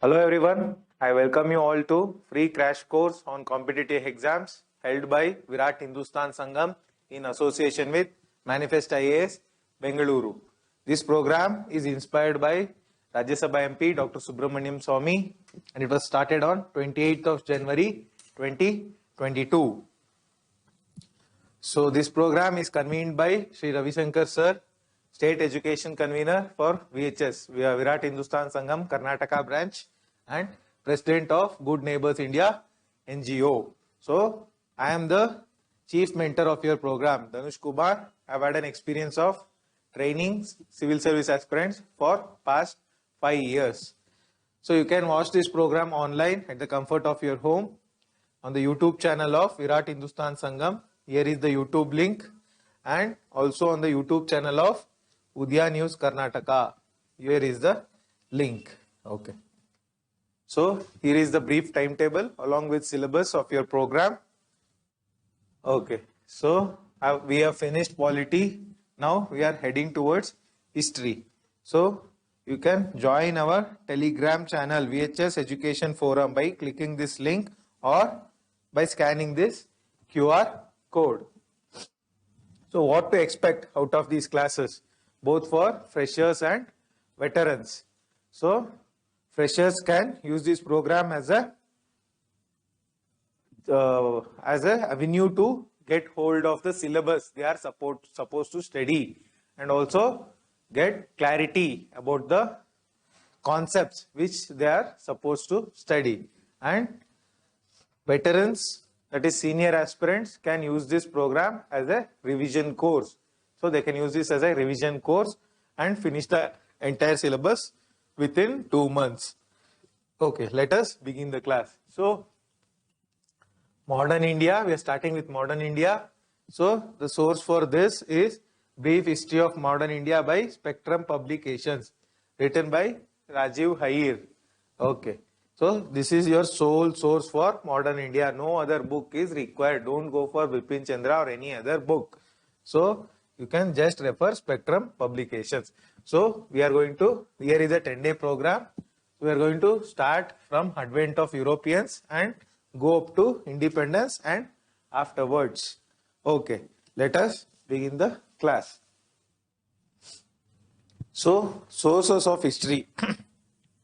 Hello everyone, I welcome you all to free crash course on competitive exams held by VIRAT Hindustan Sangham in association with Manifest IAS Bengaluru. This program is inspired by Rajya Sabha MP Dr. SUBRAMANIAN SWAMY and it was started on 28th of January 2022. So this program is convened by Sri Ravishankar sir, State Education Convener for VHS, VIRAT Hindustan Sangham, Karnataka branch, and President of Good Neighbors India NGO. So I am the Chief Mentor of your program, DHANUSH KUMAR. I have had an experience of training civil service aspirants for past 5 years. So you can watch this program online at the comfort of your home on the YouTube channel of VIRAT Hindustan Sangham. Here is the YouTube link, and also on the YouTube channel of UDAYA News Karnataka. Here is the link. Okay. So here is the brief timetable along with syllabus of your program. Okay. So we have finished polity. Now we are heading towards history. So you can join our Telegram channel VHS Education Forum by clicking this link or by scanning this QR code. So what to expect out of these classes, both for freshers and veterans? So freshers can use this program as a avenue to get hold of the syllabus they are supposed to study, and also get clarity about the concepts which they are supposed to study. And veterans, that is senior aspirants, can use this program as a revision course. So they can use this as a revision course and finish the entire syllabus within 2 months. Okay, let us begin the class. So modern India, we are starting with modern India. So the source for this is Brief History of Modern India by Spectrum Publications, written by Rajiv Hair. Okay. So this is your sole source for modern India. No other book is required. Don't go for Bipin Chandra or any other book. So you can just refer Spectrum Publications. So we are going to, here is a 10-day program. We are going to start from advent of Europeans and go up to independence and afterwards. Okay, let us begin the class. So sources of history.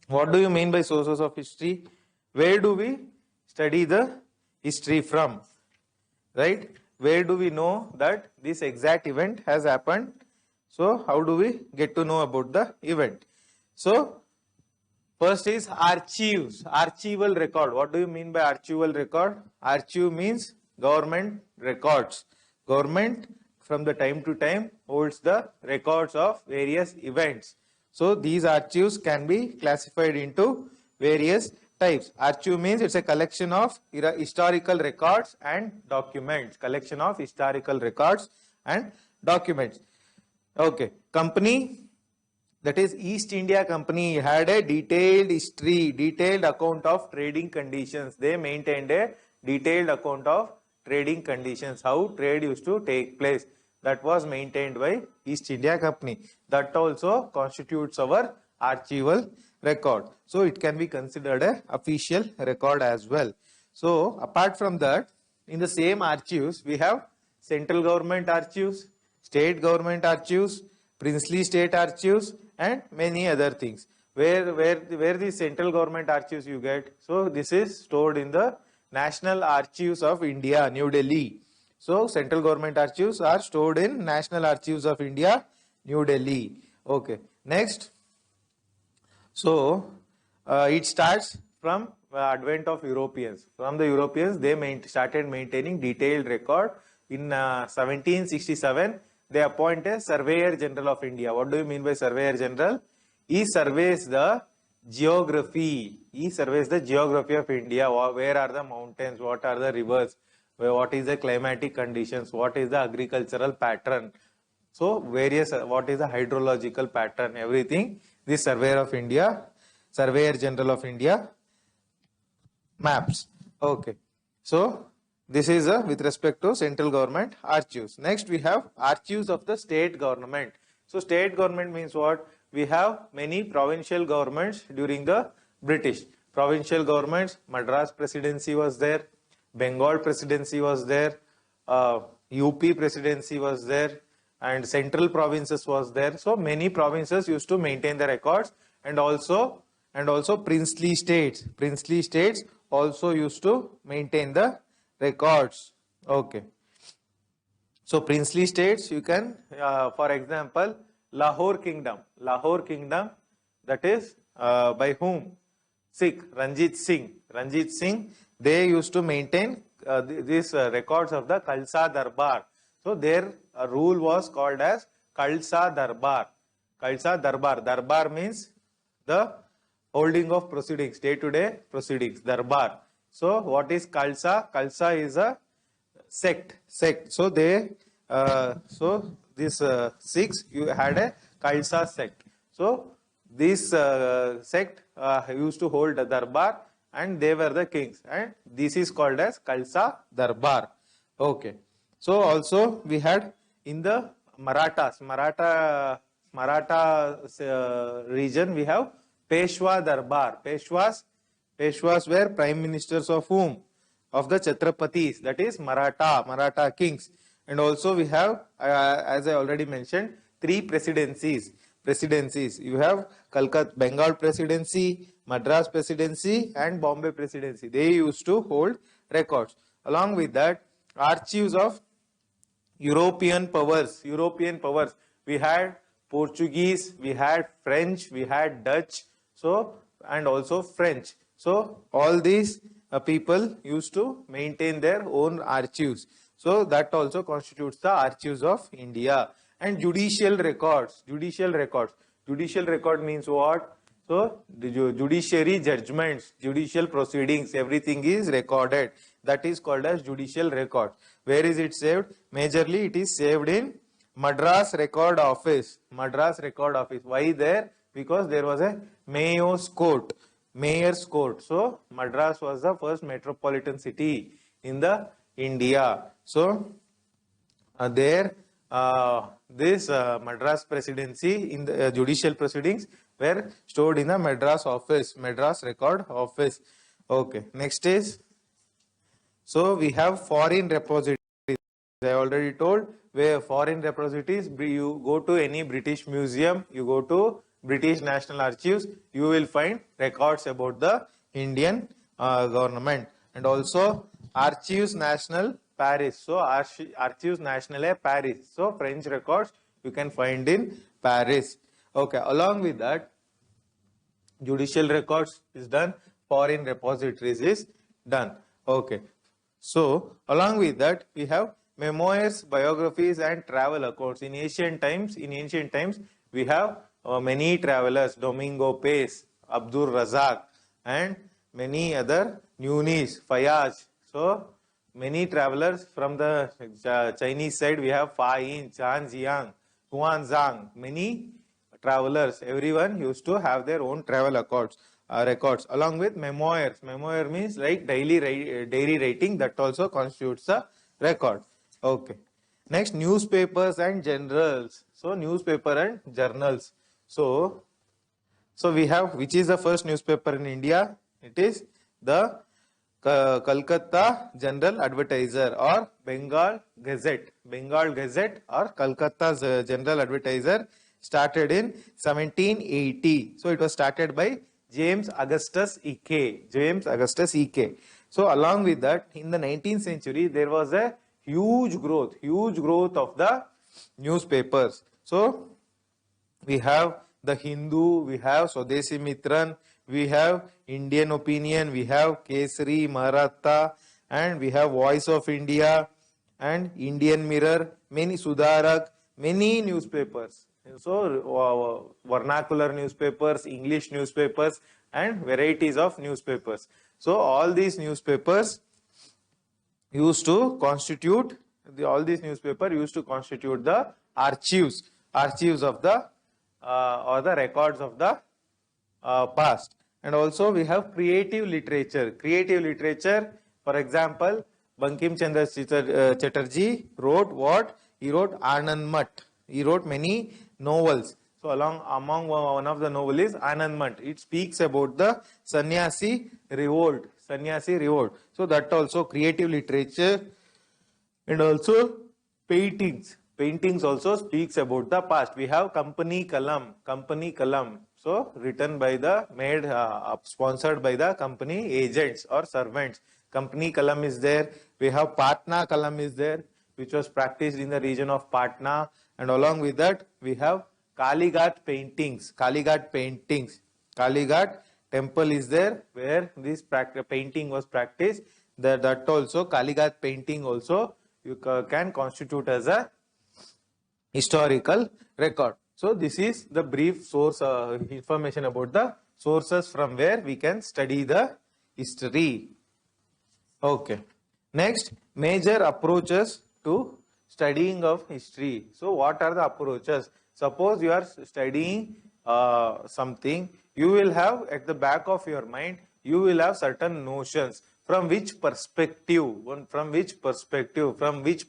What do you mean by sources of history? Where do we study the history from? Right? Where do we know that this exact event has happened? So how do we get to know about the event? So first is archives, archival record. What do you mean by archival record? Archive means government records. Government from the time to time holds the records of various events. So these archives can be classified into various types. Archive means it's a collection of historical records and documents. Collection of historical records and documents. Okay. Company, that is East India Company, had a detailed history, detailed account of trading conditions. They maintained a detailed account of trading conditions, how trade used to take place. That was maintained by East India Company. That also constitutes our archival record. So it can be considered an official record as well. So apart from that, in the same archives, we have central government archives, state government archives, princely state archives, and many other things. Where the central government archives you get? So this is stored in the National Archives of India, New Delhi. So central government archives are stored in National Archives of India, New Delhi. Okay. Next. So it starts from advent of Europeans. From the Europeans, they started maintaining detailed record. In 1767, they appoint a Surveyor General of India. What do you mean by Surveyor General? He surveys the geography. He surveys the geography of India. Where are the mountains? What are the rivers? What is the climatic conditions? What is the agricultural pattern? So various, what is the hydrological pattern? Everything this Surveyor of India, Surveyor General of India maps. Okay. So this is with respect to central government archives. Next we have archives of the state government. So state government means what? We have many provincial governments during the British. Provincial governments, Madras Presidency was there, Bengal Presidency was there, UP Presidency was there, and central provinces was there. So many provinces used to maintain the records, and also princely states. Princely states also used to maintain the records. Okay. So princely states, you can, for example, Lahore Kingdom. Lahore Kingdom, that is by whom? Sikh, Ranjit Singh. Ranjit Singh, they used to maintain these records of the Khalsa Darbar. So their rule was called as Khalsa Darbar. Khalsa Darbar. Darbar means the holding of proceedings, day-to-day proceedings, Darbar. So what is Khalsa? Khalsa is a sect. So they, so this Sikhs, you had a Khalsa sect. So this sect used to hold a Darbar, and they were the kings, and this is called as Khalsa Darbar. Okay. So also we had in the Marathas, Maratha region, we have Peshwa Darbar. Peshwas were prime ministers of whom? Of the Chhatrapatis, that is Maratha kings. And also we have, as I already mentioned, 3 presidencies. You have Calcutta, Bengal Presidency, Madras Presidency, and Bombay Presidency. They used to hold records. Along with that, archives of European powers. We had Portuguese, we had French, we had Dutch, so, and also French. So all these people used to maintain their own archives. So that also constitutes the archives of India. And judicial records. Judicial record means what? So the judiciary judgments, judicial proceedings, everything is recorded. That is called as judicial record. Where is it saved? Majorly it is saved in Madras Record Office. Why there? Because there was a mayor's court. So Madras was the first metropolitan city in the India. So there this Madras Presidency in the judicial proceedings were stored in the Madras office, Madras Record Office. Okay, next is, so we have foreign repositories. I already told, where foreign repositories, you go to any British museum, you go to British National Archives, you will find records about the Indian government. And also Archives National Paris. So Archives Nationale Paris. So French records you can find in Paris. Okay, along with that, judicial records is done, foreign repositories is done. Okay, so along with that, we have memoirs, biographies, and travel accounts. In ancient times, we have many travelers, Domingo Pace, Abdul Razak, and many other Nunis, Fayaz. So many travelers from the Chinese side, we have Fa Yin, Chan Jiang, Huan Zhang. Many travelers, everyone used to have their own travel records along with memoirs. Memoir means like diary writing, that also constitutes a record. Okay. Next, newspapers and journals. So newspaper and journals. So we have, which is the first newspaper in India? It is the Calcutta General Advertiser or Bengal Gazette. Bengal Gazette or Calcutta General Advertiser started in 1780. So it was started by James Augustus Ike. So along with that, in the 19th century, there was a huge growth of the newspapers. So we have the Hindu, we have Swadeshi Mitran, we have Indian Opinion, we have Kesari, Maratha, and we have Voice of India and Indian Mirror, many Sudarak, many newspapers. So vernacular newspapers, English newspapers, and varieties of newspapers. So all these newspapers used to constitute the archives of the or the records of the past. And also we have creative literature. For example, Bankim Chandra Chatterjee wrote what? He wrote Anand Mat. He wrote many novels. So among one of the novel is Anandmant. It speaks about the sannyasi revolt. Sannyasi revolt. So that also creative literature and also paintings. Paintings also speaks about the past. We have Company Kalam. Company Kalam. So written by the sponsored by the company agents or servants. Company Kalam is there. We have Patna Kalam is there, which was practiced in the region of Patna. And along with that, we have Kalighat paintings. Kalighat paintings. Kalighat temple is there where this painting was practiced. That also Kalighat painting also you can constitute as a historical record. So this is the brief source information about the sources from where we can study the history. Okay. Next, major approaches to studying of history. So what are the approaches? Suppose you are studying something, you will have at the back of your mind, you will have certain notions. From which perspective, from which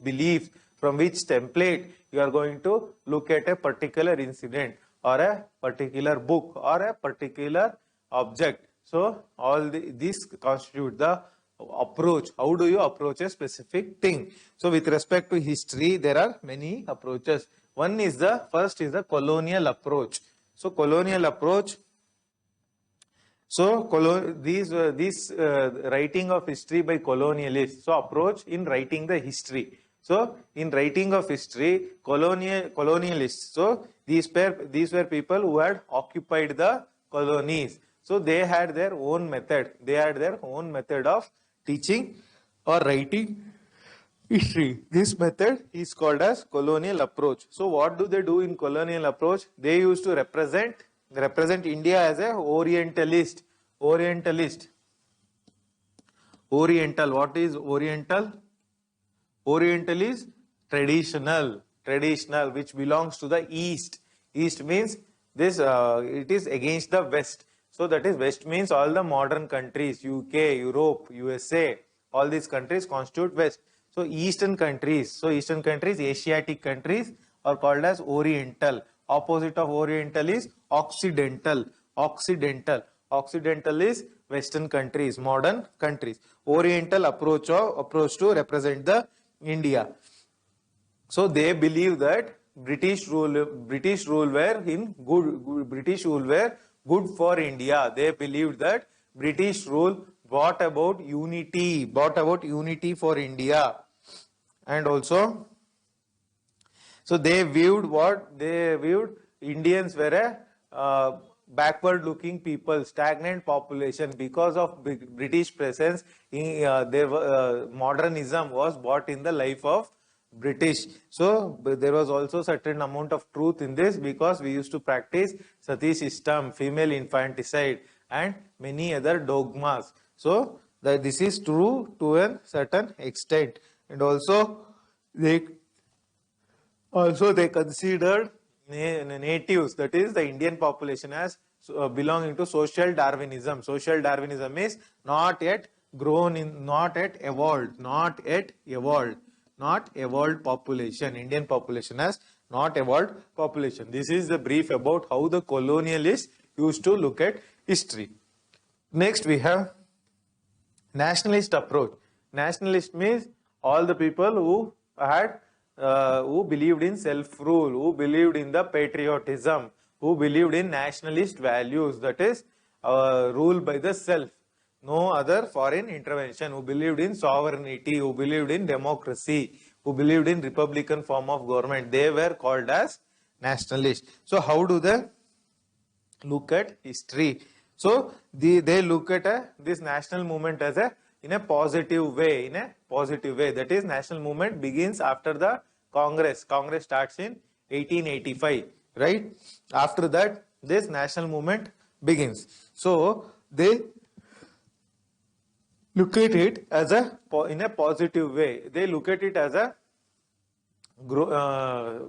belief, from which template you are going to look at a particular incident or a particular book or a particular object. So all these constitute the approach. How do you approach a specific thing? So with respect to history, there are many approaches. First is the colonial approach. So colonial approach. So this writing of history by colonialists. So approach in writing the history. So in writing of history, colonialists. So these were people who had occupied the colonies. So they had their own method. They had their own method of teaching or writing history. This method is called as colonial approach. So what do they do in colonial approach? They used to represent India as a Orientalist. Oriental. What is Oriental? Oriental is traditional, which belongs to the East. East means this. It is against the West. So that is West means all the modern countries, UK, Europe, USA. All these countries constitute West. So Eastern countries, Asiatic countries are called as Oriental. Opposite of Oriental is Occidental. Occidental is Western countries, modern countries. Oriental approach to represent the India. So they believe that British rule were good for India. They believed that British rule brought about unity for India. And also, so they viewed Indians were a backward looking people, stagnant population. Because of British presence, modernism was brought in the life of British. So there was also certain amount of truth in this, because we used to practice sati system, female infanticide and many other dogmas. So this is true to a certain extent. And also they considered natives, that is the Indian population, as belonging to social Darwinism. Social Darwinism is not yet evolved population. Indian population as not evolved population. This is the brief about how the colonialists used to look at history. Next we have nationalist approach. Nationalist means all the people who believed in self-rule, who believed in the patriotism, who believed in nationalist values, that is rule by the self, no other foreign intervention, who believed in sovereignty, who believed in democracy, who believed in republican form of government. They were called as nationalists. So how do they look at history? So they look at this national movement as in a positive way. That is, national movement begins after the Congress. Congress starts in 1885, right? After that, this national movement begins. So they look at it as in a positive way. They look at it as a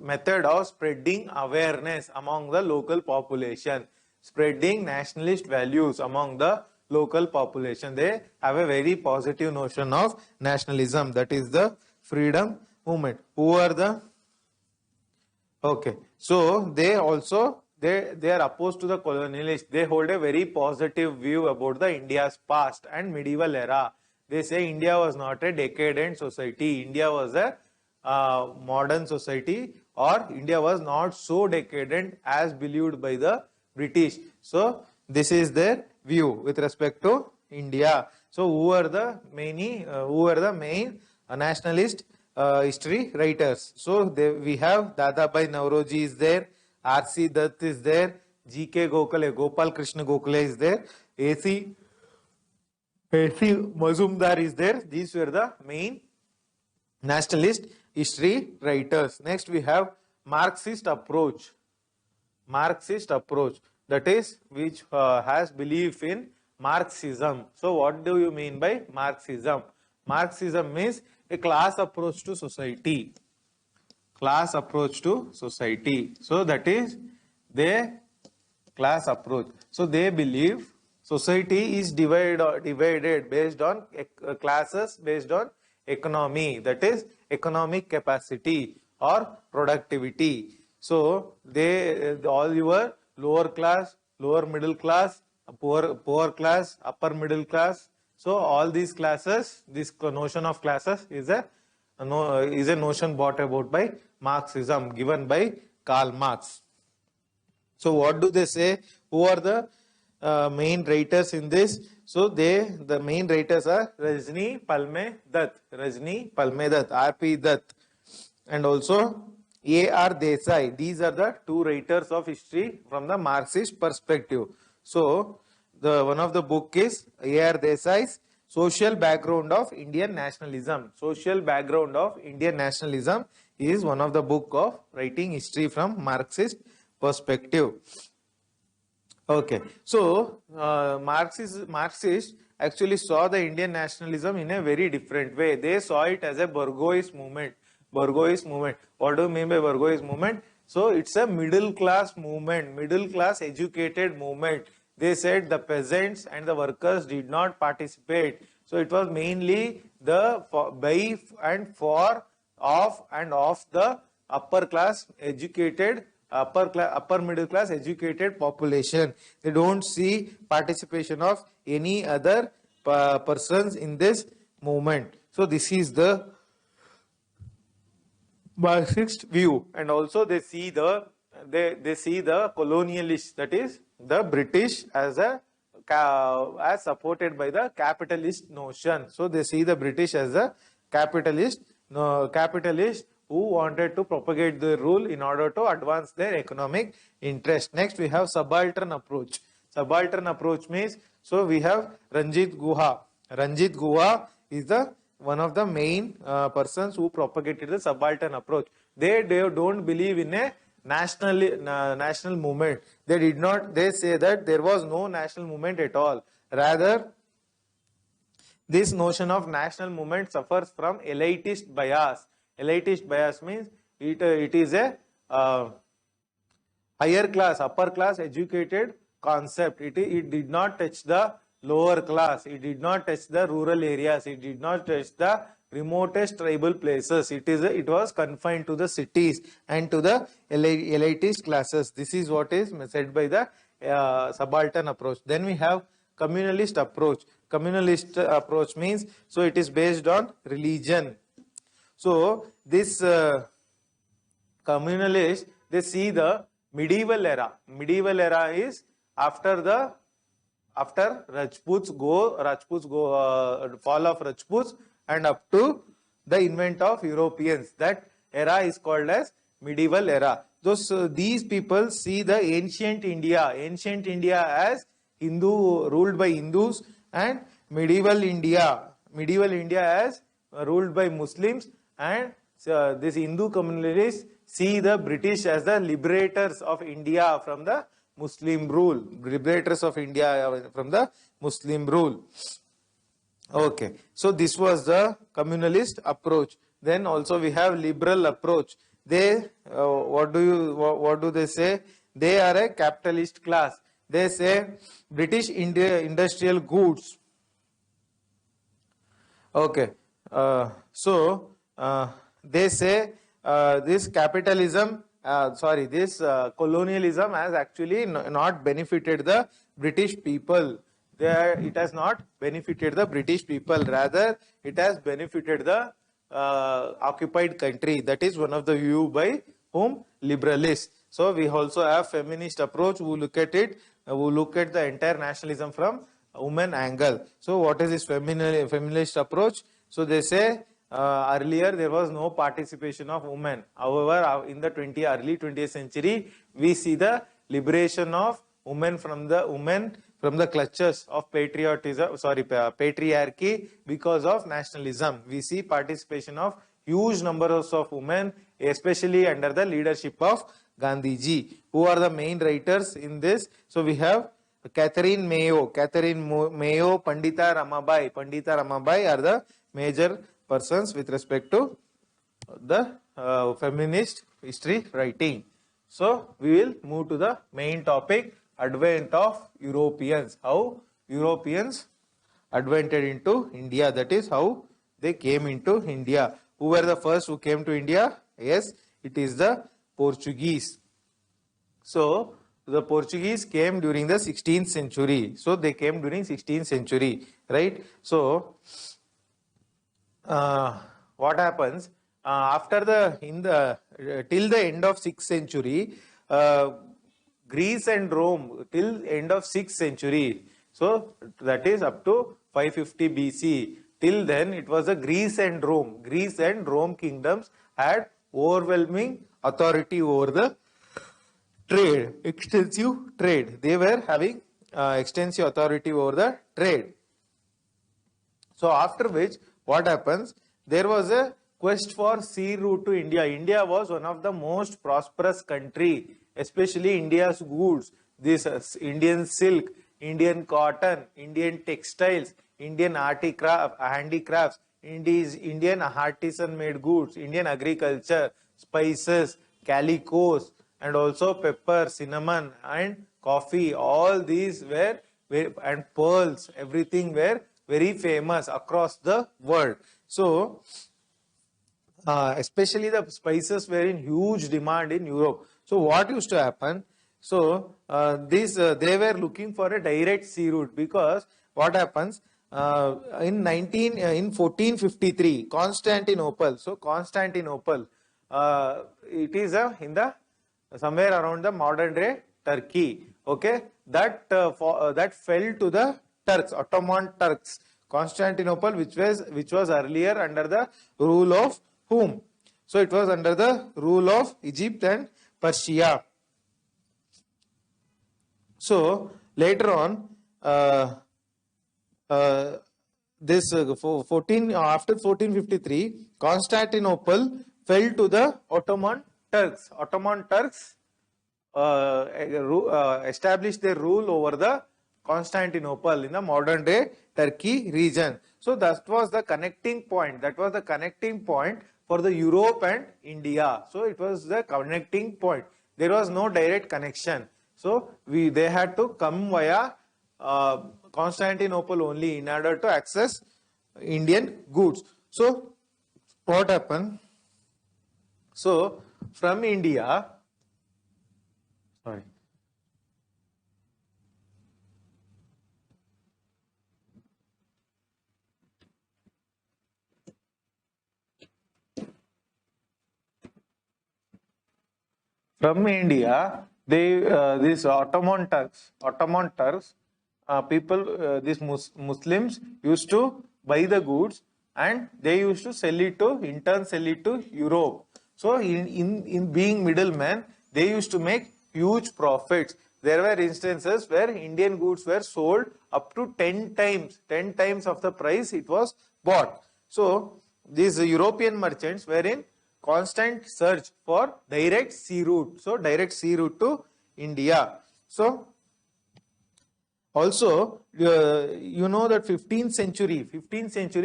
method of spreading awareness among the local population, spreading nationalist values among the local population. They have a very positive notion of nationalism, that is the freedom movement. Who are the... Okay, so they also they are opposed to the colonialists. They hold a very positive view about the India's past and medieval era. They say India was not a decadent society. India was a modern society, or India was not so decadent as believed by the British. So this is their view with respect to India. So who are the main nationalist history writers? So we have Dadabhai Nauroji is there, R.C. Dutt is there, G.K. Gokhale, Gopal Krishna Gokhale is there, A.C. Mazumdar is there. These were the main nationalist history writers. Next we have Marxist approach. Marxist approach, that is which has belief in Marxism. So what do you mean by Marxism? Marxism means a class approach to society. Class approach to society. So that is their class approach. So they believe society is divided based on classes, based on economy, that is economic capacity or productivity. So all your lower class, lower middle class, poor class, upper middle class. So all these classes, this notion of classes is a notion brought about by Marxism, given by Karl Marx. So what do they say? Who are the main writers in this? So the main writers are Rajni Palme Dutt, R.P. Dutt, and also A.R. Desai. These are the two writers of history from the Marxist perspective. So one of the book is A.R. Desai's Social Background of Indian Nationalism. Social Background of Indian Nationalism is one of the book of writing history from Marxist perspective. Okay, so Marxists actually saw the Indian nationalism in a very different way. They saw it as a bourgeois movement. Bourgeois movement. What do you mean by bourgeois movement? So it's a middle class movement, middle class educated movement. They said the peasants and the workers did not participate. So it was mainly the by and for, of and of the upper class educated, upper middle class educated population. They don't see participation of any other persons in this movement. So this is the Marxist view, and also they see the colonialists, that is the British, as supported by the capitalist notion. So they see the British as a capitalist who wanted to propagate the rule in order to advance their economic interest. Next we have subaltern approach. Subaltern approach means, so we have Ranjit Guha. Ranjit Guha is the one of the main persons who propagated the subaltern approach. They don't believe in a national movement. They say that there was no national movement at all. Rather, this notion of national movement suffers from elitist bias. Elitist bias means it is a higher class, upper class educated concept. It did not touch the lower class. It did not touch the rural areas. It did not touch the remotest tribal places. It was confined to the cities and to the elitist classes. This is what is said by the subaltern approach. Then we have communalist approach. Communalist approach means, so it is based on religion. So this communalist, they see the medieval era. Medieval era is after Rajputs go fall of Rajputs and up to the invent of Europeans. That era is called as medieval era. These people see the ancient India as ruled by Hindus, and medieval India as ruled by Muslims, and this Hindu communalists see the British as the liberators of India from the Muslim rule. Liberators of India from the Muslim rule. Okay, so this was the communalist approach. Then also we have liberal approach. They what do they say? They are a capitalist class. They say British industrial goods. Okay, they say this capitalism colonialism has actually not benefited the British people. It has not benefited the British people. Rather, it has benefited the occupied country. That is one of the view by whom? Liberalists. So we also have feminist approach. We look at it. We look at the entire nationalism from women angle. So what is this feminist approach? So they say earlier there was no participation of women. However, in the early 20th century, we see the liberation of women from the clutches of patriarchy because of nationalism. We see participation of huge numbers of women, especially under the leadership of Gandhiji. Who are the main writers in this? So we have Catherine Mayo, Pandita Ramabai. Pandita Ramabai are the major persons with respect to the feminist history writing. So we will move to the main topic, advent of Europeans. How Europeans advented into India. That is how they came into India. Who were the first who came to India? Yes, it is the Portuguese. So the Portuguese came during the 16th century. So they came during 16th century, right? So what happens after till the end of 6th century, Greece and Rome till end of 6th century. So that is up to 550 BC. Till then it was a Greece and Rome. Greece and Rome kingdoms had overwhelming authority over the trade, extensive trade. They were having extensive authority over the trade. So after which, what happens? There was a quest for sea route to India. India was one of the most prosperous country, especially India's goods. This Indian silk, Indian cotton, Indian textiles, Indian handicrafts, Indian artisan made goods, Indian agriculture, spices, calicos, and also pepper, cinnamon and coffee. All these were, and pearls, everything were very famous across the world. So especially the spices were in huge demand in Europe. So what used to happen? So they were looking for a direct sea route, because what happens in 1453 Constantinople. So Constantinople, it is in the somewhere around the modern day Turkey. Okay, that fell to the Turks, Ottoman Turks. Constantinople, which was earlier under the rule of whom? So it was under the rule of Egypt and Persia. So later on, after 1453, Constantinople fell to the Ottoman Turks. Ottoman Turks established their rule over the Constantinople in the modern day Turkey region. So that was the connecting point. That was the connecting point for the Europe and India. So it was the connecting point. There was no direct connection. So they had to come via Constantinople only in order to access Indian goods. So what happened? So from India, these Ottoman Turks, these Muslims used to buy the goods and they used to sell it to Europe. So in being middlemen, they used to make huge profits. There were instances where Indian goods were sold up to 10 times of the price it was bought. So these European merchants were in constant search for direct sea route. So direct sea route to India. So also you know that 15th century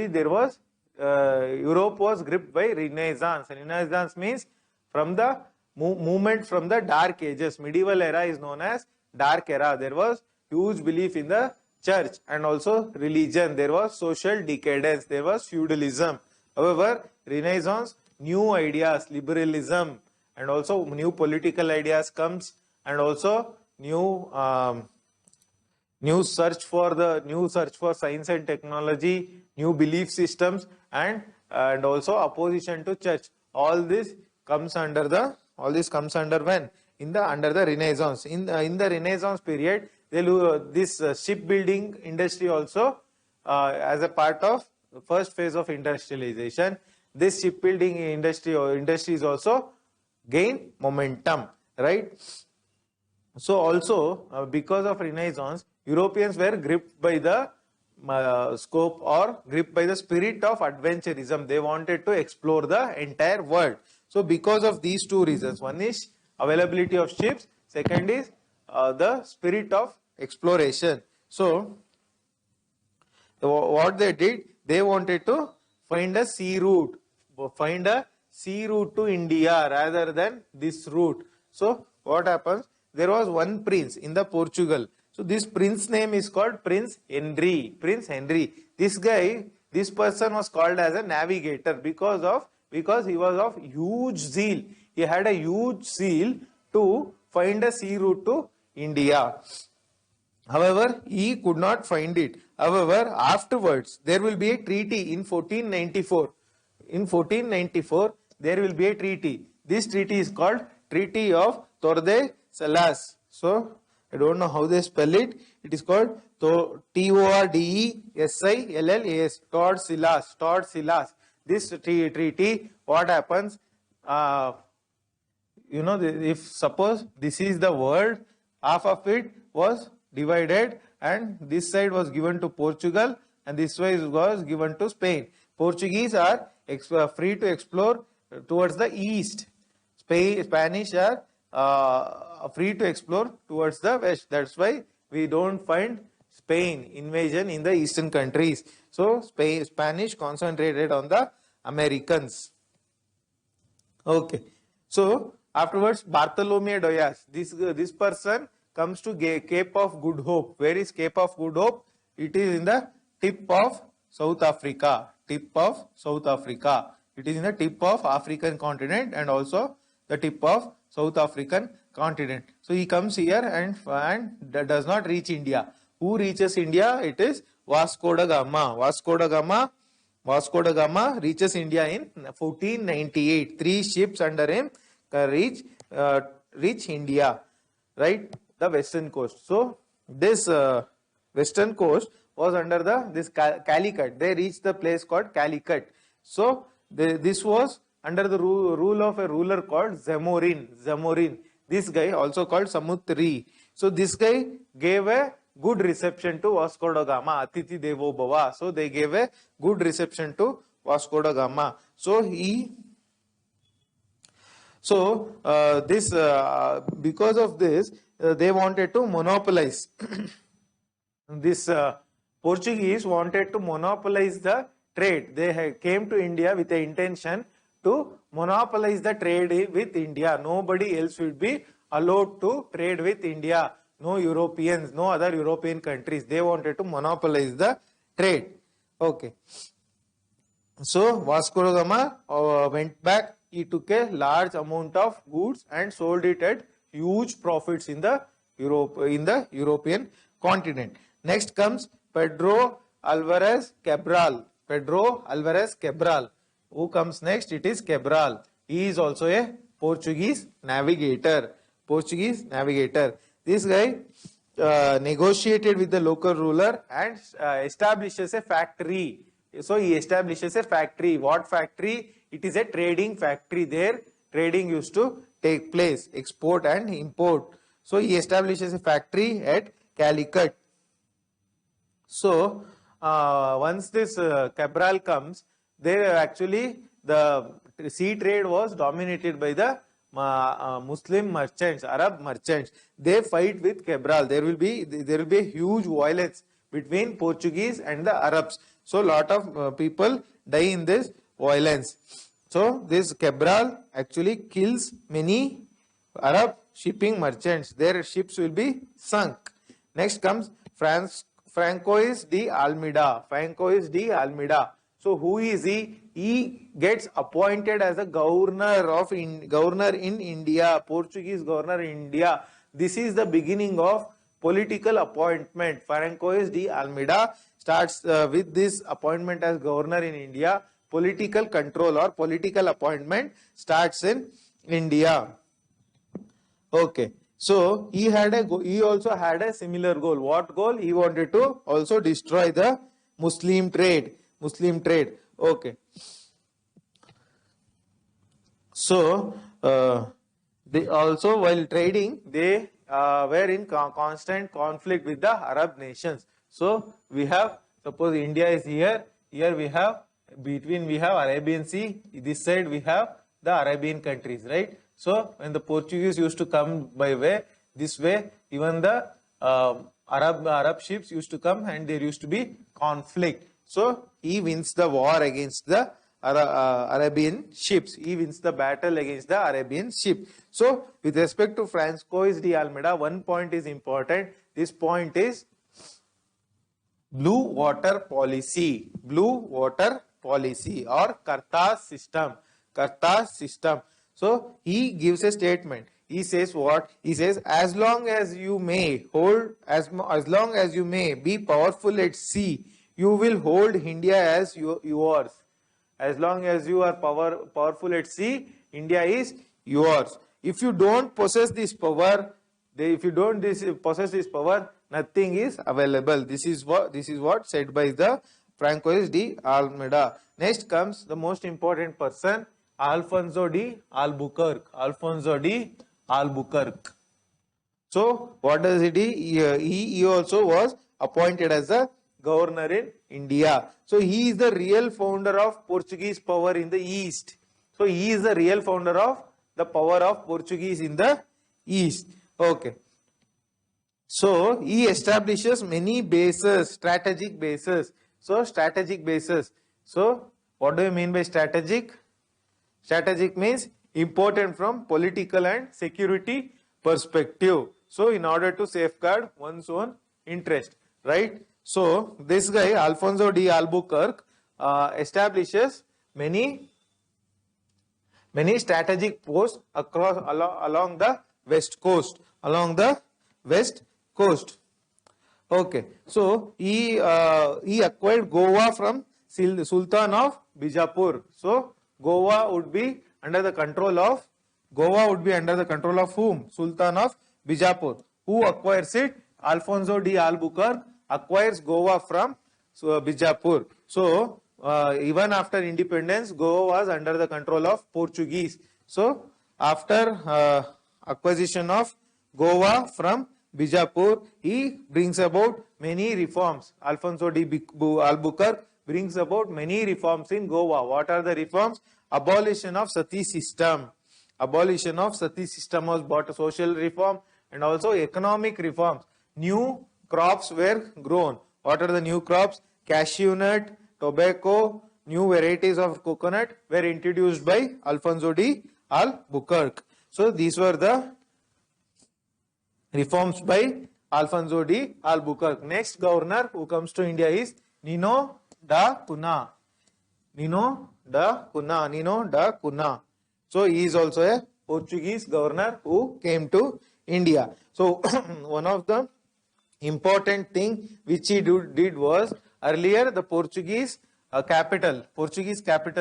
there was Europe was gripped by Renaissance. Renaissance means from the movement from the Dark Ages. Medieval era is known as Dark Era. There was huge belief in the church and also religion. There was social decadence. There was feudalism. However, Renaissance, new ideas, liberalism, and also new political ideas comes, and also new search for science and technology, new belief systems, and also opposition to church. All this comes under when? Under the Renaissance. In the Renaissance period, this shipbuilding industry also, as a part of the first phase of industrialization, this shipbuilding industries also gain momentum, right? So also, because of Renaissance, Europeans were gripped by the scope or gripped by the spirit of adventurism. They wanted to explore the entire world. So because of these two reasons, one is availability of ships, second is the spirit of exploration. So what they did, they wanted to find a sea route to India rather than this route. So what happens? There was one prince in the Portugal. So this prince name is called Prince Henry. This person was called as a navigator because he was of huge zeal. He had a huge zeal to find a sea route to India. However, he could not find it. However, afterwards, there will be a treaty in 1494. In 1494, there will be a treaty. This treaty is called Treaty of Tordesillas. So, I don't know how they spell it. It is called Tordesillas. Tordesillas. This treaty, what happens? If suppose this is the world, half of it was divided, and this side was given to Portugal, and this side was given to Spain. Portuguese are free to explore towards the east. Spanish are free to explore towards the west. That's why we don't find Spain invasion in the eastern countries. So Spanish concentrated on the Americans. Okay. So afterwards, Bartholomew Dias, this person comes to Cape of Good Hope. Where is Cape of Good Hope? It is in the tip of South Africa. It is in the tip of African continent and also the tip of South African continent. So he comes here and does not reach India. Who reaches India? It is Vasco da Gama. Vasco da Gama reaches India in 1498. 3 ships under him reach India, right? The western coast. So this western coast was under this Calicut. They reached the place called Calicut. So this was under the rule of a ruler called Zamorin. This guy also called Samutri. So this guy gave a good reception to Vasco da Gama. Atithi Devo Bhava. So they gave a good reception to Vasco da Gama. So because of this, they wanted to monopolize. This Portuguese wanted to monopolize the trade. They came to India with the intention to monopolize the trade with India. Nobody else will be allowed to trade with India. No Europeans, no other European countries. They wanted to monopolize the trade. Okay. So Vasco da Gama went back. He took a large amount of goods and sold it at huge profits in the European continent. Next comes Pedro Alvarez Cabral. Who comes next? It is Cabral. He is also a Portuguese navigator. This guy negotiated with the local ruler and establishes a factory. So he establishes a factory. What factory? It is a trading factory. There trading used to take place, export and import. So he establishes a factory at Calicut. So once this Cabral comes, the sea trade was dominated by the Muslim merchants, Arab merchants. They fight with Cabral. There will be a huge violence between Portuguese and the Arabs. So lot of people die in this violence. So this Cabral actually kills many Arab shipping merchants. Their ships will be sunk. Next comes Francois de Almeida. So who is he? he gets appointed as a governor in India, Portuguese governor in India. This is the beginning of political appointment. Francois de Almeida starts with this appointment as governor in India. Political control or political appointment starts in India. Okay. So he also had a similar goal. What goal? He wanted to also destroy the Muslim trade. Okay. So they also, while trading, they were in constant conflict with the Arab nations. So we have, suppose India is here. Here we have Arabian Sea. This side we have the Arabian countries, right? So when the Portuguese used to come by this way, even the Arab ships used to come, and there used to be conflict. So he wins the war against the Arabian ships. He wins the battle against the Arabian ship. So with respect to Francois de Almeida, one point is important. This point is blue water policy or Karta's system. So he gives a statement. He says what? He says, as long as you may be powerful at sea, you will hold India as yours. As long as you are powerful at sea, India is yours. If you don't possess this power, nothing is available. This is what said by the Francois de Almeida. Next comes the most important person, Alfonso de Albuquerque. So what does he do? He also was appointed as a governor in India. So he is the real founder of Portuguese power in the East. So he is the real founder of the power of Portuguese in the East. Okay. So he establishes many bases, strategic bases. So strategic bases. So what do you mean by strategic? Strategic means important from political and security perspective. So in order to safeguard one's own interest, right? So this guy, Alfonso de Albuquerque, establishes many strategic posts along the west coast. Okay. So he acquired Goa from Sultan of Bijapur. So Goa would be under the control of whom? Sultan of Bijapur. Who acquires it? Alfonso de Albuquerque acquires Goa from Bijapur. So even after independence, Goa was under the control of Portuguese. So after acquisition of Goa from Bijapur, he brings about many reforms. Alfonso de Albuquerque brings about many reforms in Goa. What are the reforms? Abolition of sati system. Abolition of sati system was brought, social reform, and also economic reforms. New crops were grown. What are the new crops? Cashew nut, tobacco, new varieties of coconut were introduced by Alfonso de Albuquerque. So these were the reforms by Alfonso de Albuquerque. Next governor who comes to India is Nino da Cunha. So he is also a Portuguese governor who came to India. So one of the important thing which he did was, earlier the Portuguese capital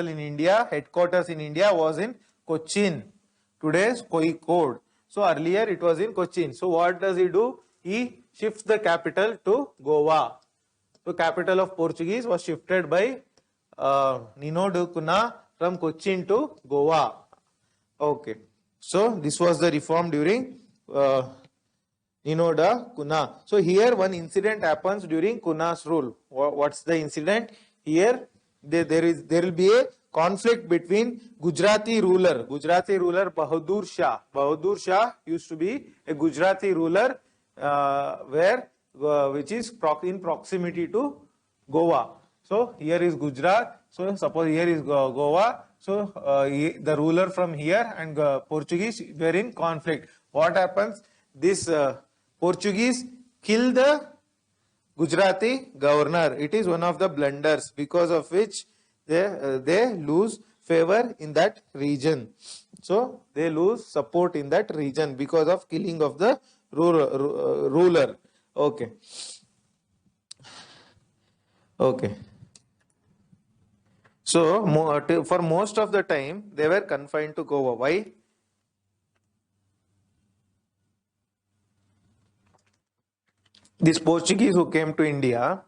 in India, headquarters in India was in Cochin, today's Kozhikode. So earlier it was in Cochin. So what does he do? He shifts the capital to Goa. So capital of Portuguese was shifted by Nino da Cunha from Cochin to Goa. Okay. So this was the reform during Nino da Cunha. So here one incident happens during Cunha's rule. What's the incident? Here there will be a conflict between Gujarati ruler Bahadur Shah. Bahadur Shah used to be a Gujarati ruler which is in proximity to Goa. So here is Gujarat. So suppose here is Goa. So the ruler from here and Portuguese were in conflict. What happens? This Portuguese kill the Gujarati governor. It is one of the blunders because of which they lose favor in that region. So they lose support in that region because of killing of the ruler. Okay. Okay. So for most of the time they were confined to Goa. Why? These Portuguese who came to India,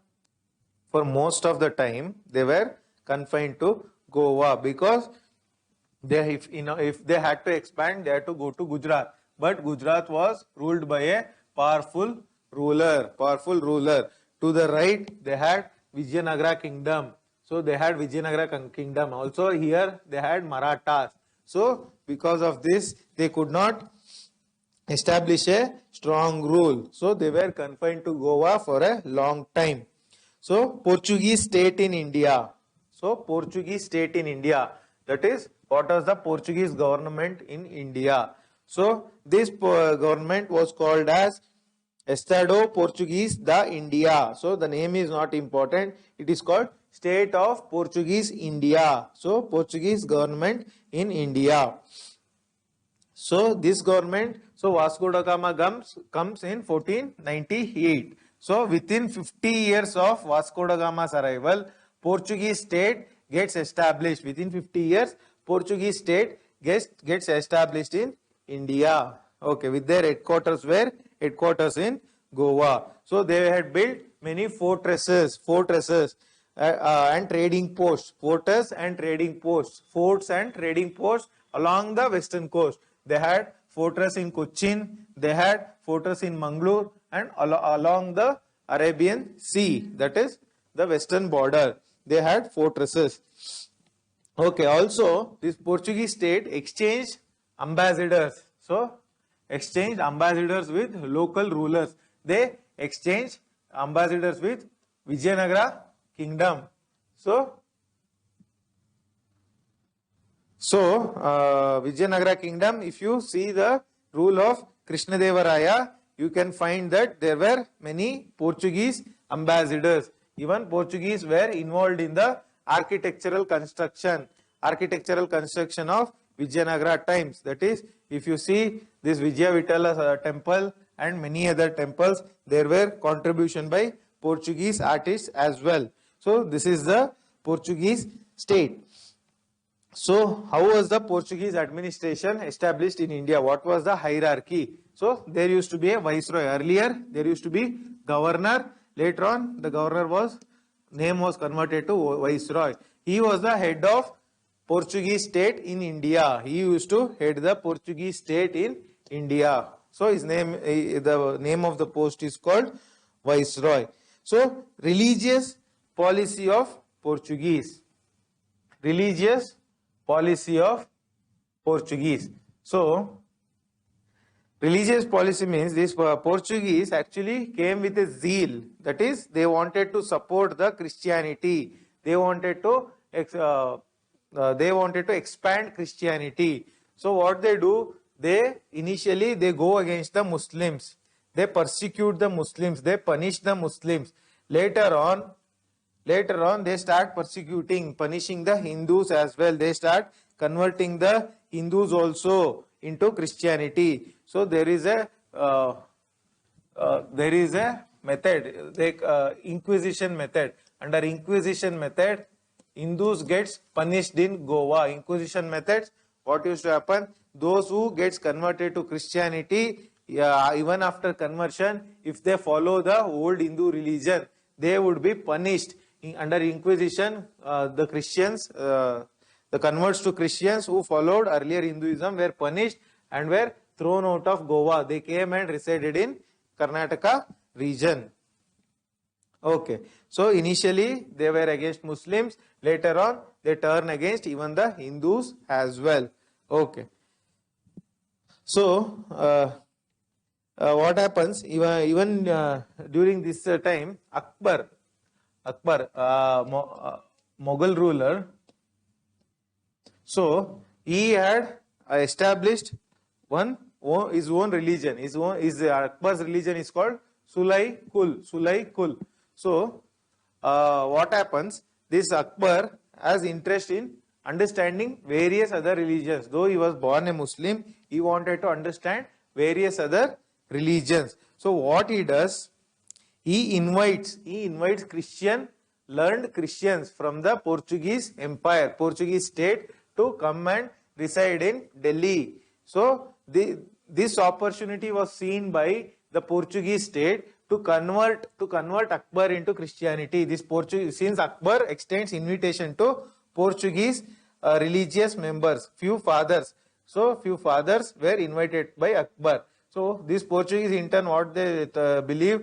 for most of the time they were confined to Goa because if they had to expand, they had to go to Gujarat. But Gujarat was ruled by a powerful ruler. To the right, they had Vijayanagara kingdom. So they had Vijayanagara kingdom. Also here they had Marathas. So because of this, they could not establish a strong rule. So they were confined to Goa for a long time. So Portuguese state in India. That is, what was the Portuguese government in India? So this government was called as Estado Português da India. So the name is not important. It is called State of Portuguese India. So Portuguese government in India. So this government, so Vasco da Gama comes in 1498. So within 50 years of Vasco da Gama's arrival, Portuguese state gets established. Within 50 years, Portuguese state gets established in India. Okay, with their headquarters in Goa. So they had built many fortresses and trading posts. Forts and trading posts along the western coast. They had fortress in Cochin, they had fortress in Mangalore, and along the Arabian Sea, that is the western border, they had fortresses. Okay, also this Portuguese state exchanged ambassadors. So exchanged ambassadors with local rulers. They exchanged ambassadors with Vijayanagara kingdom. So Vijayanagara kingdom, if you see the rule of Krishnadevaraya, you can find that there were many Portuguese ambassadors. Even Portuguese were involved in the architectural construction of Vijayanagara times. That is, if you see this Vijaya Vitala temple and many other temples, there were contribution by Portuguese artists as well. So this is the Portuguese state. So how was the Portuguese administration established in India? What was the hierarchy? So there used to be a viceroy. Earlier there used to be governor. Later on the governor name was converted to viceroy. He was the head of Portuguese state in India. He used to head the Portuguese state in India. So his name, the name of the post is called viceroy. So religious policy of Portuguese. So religious policy means this Portuguese actually came with a zeal. That is, they wanted to support the Christianity. They wanted to expand Christianity. So what they do? They initially go against the Muslims. They persecute the Muslims. They punish the Muslims. Later on, they start punishing the Hindus as well. They start converting the Hindus also into Christianity. So there is a method, Inquisition method. Under Inquisition method, Hindus gets punished in Goa. Inquisition methods, what used to happen? Those who gets converted to Christianity, even after conversion, if they follow the old Hindu religion, they would be punished. Under Inquisition, the Christians, the converts to Christians who followed earlier Hinduism were punished and were thrown out of Goa. They came and resided in Karnataka region. Okay, so initially they were against Muslims. Later on, they turn against even the Hindus as well. Okay. So what happens? Even during this time, Akbar, Mughal ruler. So he had established his own religion. Akbar's religion is called Sulai Kul. So what happens? This Akbar has interest in understanding various other religions. Though he was born a Muslim, he wanted to understand various other religions. So what he does, he invites learned Christians from the Portuguese Empire, Portuguese state, to come and reside in Delhi. So this opportunity was seen by the Portuguese state to convert Akbar into Christianity. Since Akbar extends invitation to Portuguese religious members, few fathers. So few fathers were invited by Akbar. So these Portuguese in turn, what they believe,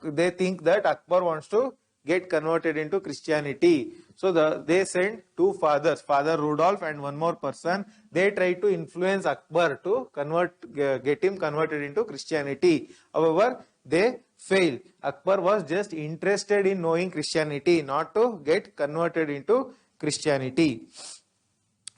they think that Akbar wants to get converted into Christianity. So they sent two fathers, Father Rudolph and one more person. They tried to influence Akbar to get him converted into Christianity. However, they failed. Akbar was just interested in knowing Christianity, not to get converted into Christianity.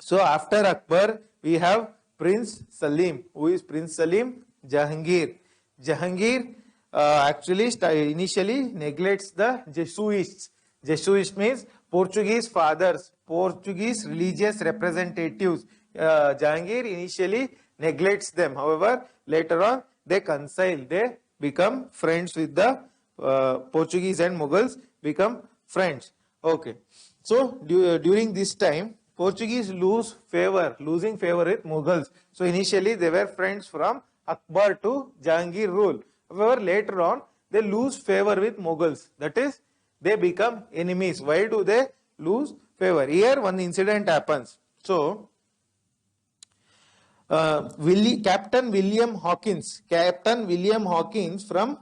So after Akbar, we have Prince Salim. Who is Prince Salim? Jahangir. Jahangir actually initially neglects the Jesuits. Jesuits means Portuguese fathers, Portuguese religious representatives. Jahangir initially neglects them. However, later on they reconcile. They become friends with the Portuguese, and Mughals become friends. Okay. So during this time, Portuguese losing favor with Mughals. So initially they were friends from Akbar to Jahangir rule. However, later on they lose favor with Mughals. That is, they become enemies. Why do they lose favor? Here one incident happens. So Captain William Hawkins from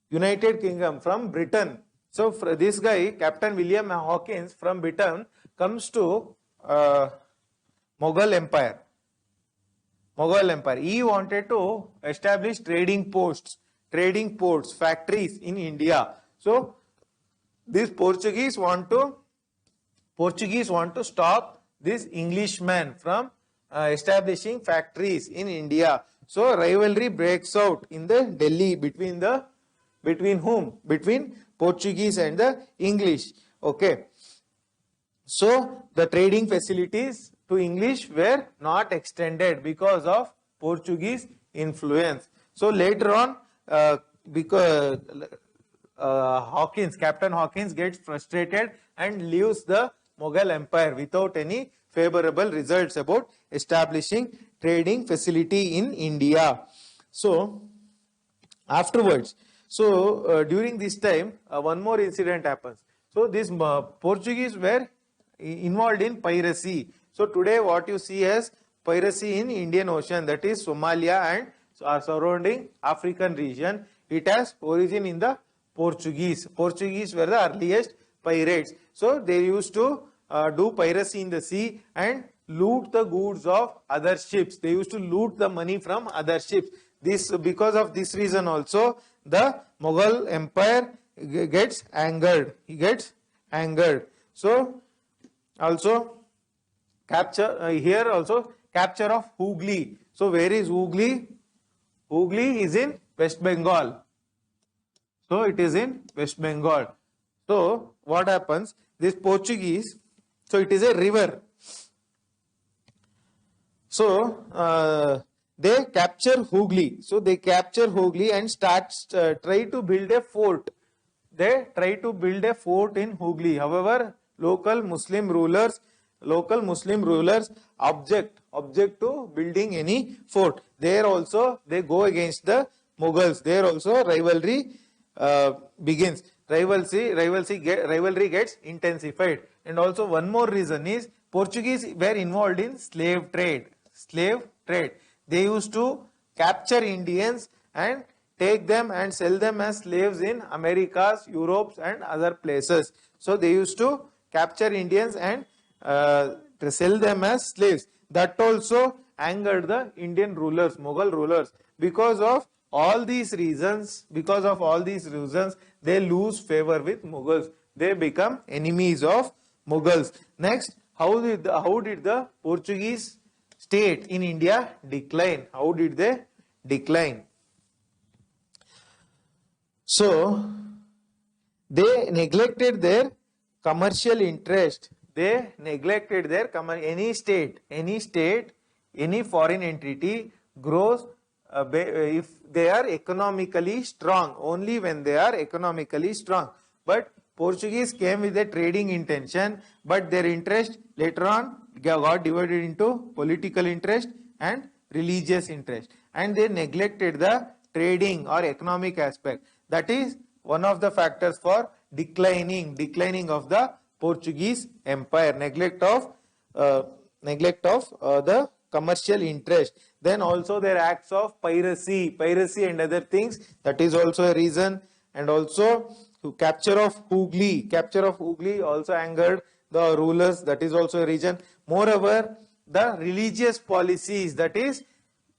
United Kingdom, from Britain. So this guy, Captain William Hawkins from Britain, comes to Mughal Empire. He wanted to establish trading ports, factories in India. So these Portuguese want to stop this Englishman from establishing factories in India. So rivalry breaks out in the Delhi between whom? Between Portuguese and the English. Okay. So the trading facilities to English were not extended because of Portuguese influence. So later on, because Captain Hawkins gets frustrated and leaves the Mughal Empire without any favorable results about establishing trading facility in India. So afterwards, during this time, one more incident happens. So these Portuguese were involved in piracy. So today what you see as piracy in Indian Ocean, that is Somalia and surrounding African region, it has origin in the Portuguese. Portuguese were the earliest pirates. So they used to do piracy in the sea and loot the goods of other ships. They used to loot the money from other ships. Because of this reason also, the Mughal Empire gets angered. He gets angered. So also capture here also capture of Hooghly. So where is Hooghly? Hooghly is in West Bengal. So it is in West Bengal. So what happens? This Portuguese, so it is a river. So they capture Hooghly. So they capture Hooghly and try to build a fort. They try to build a fort in Hooghly. However, local Muslim rulers object to building any fort. There also they go against the Mughals. There also rivalry begins. Rivalry gets intensified. And also one more reason is Portuguese were involved in slave trade. They used to capture Indians and take them and sell them as slaves in Americas, Europes and other places. So they used to capture Indians and sell them as slaves. That also angered the Indian rulers, Mughal rulers. Because of all these reasons, they lose favor with Mughals. They become enemies of Mughals. Next, how did the Portuguese state in India decline? How did they decline? So they neglected their commercial interest. they neglected their any state, any foreign entity grows if they are economically strong, only when they are economically strong. But Portuguese came with a trading intention, but their interest later on got divided into political interest and religious interest, and they neglected the trading or economic aspect. That is one of the factors for declining of the Portuguese empire, neglect of the commercial interest. Then also their acts of piracy and other things, that is also a reason. And also capture of Hooghly also angered the rulers, that is also a reason. Moreover, the religious policies, that is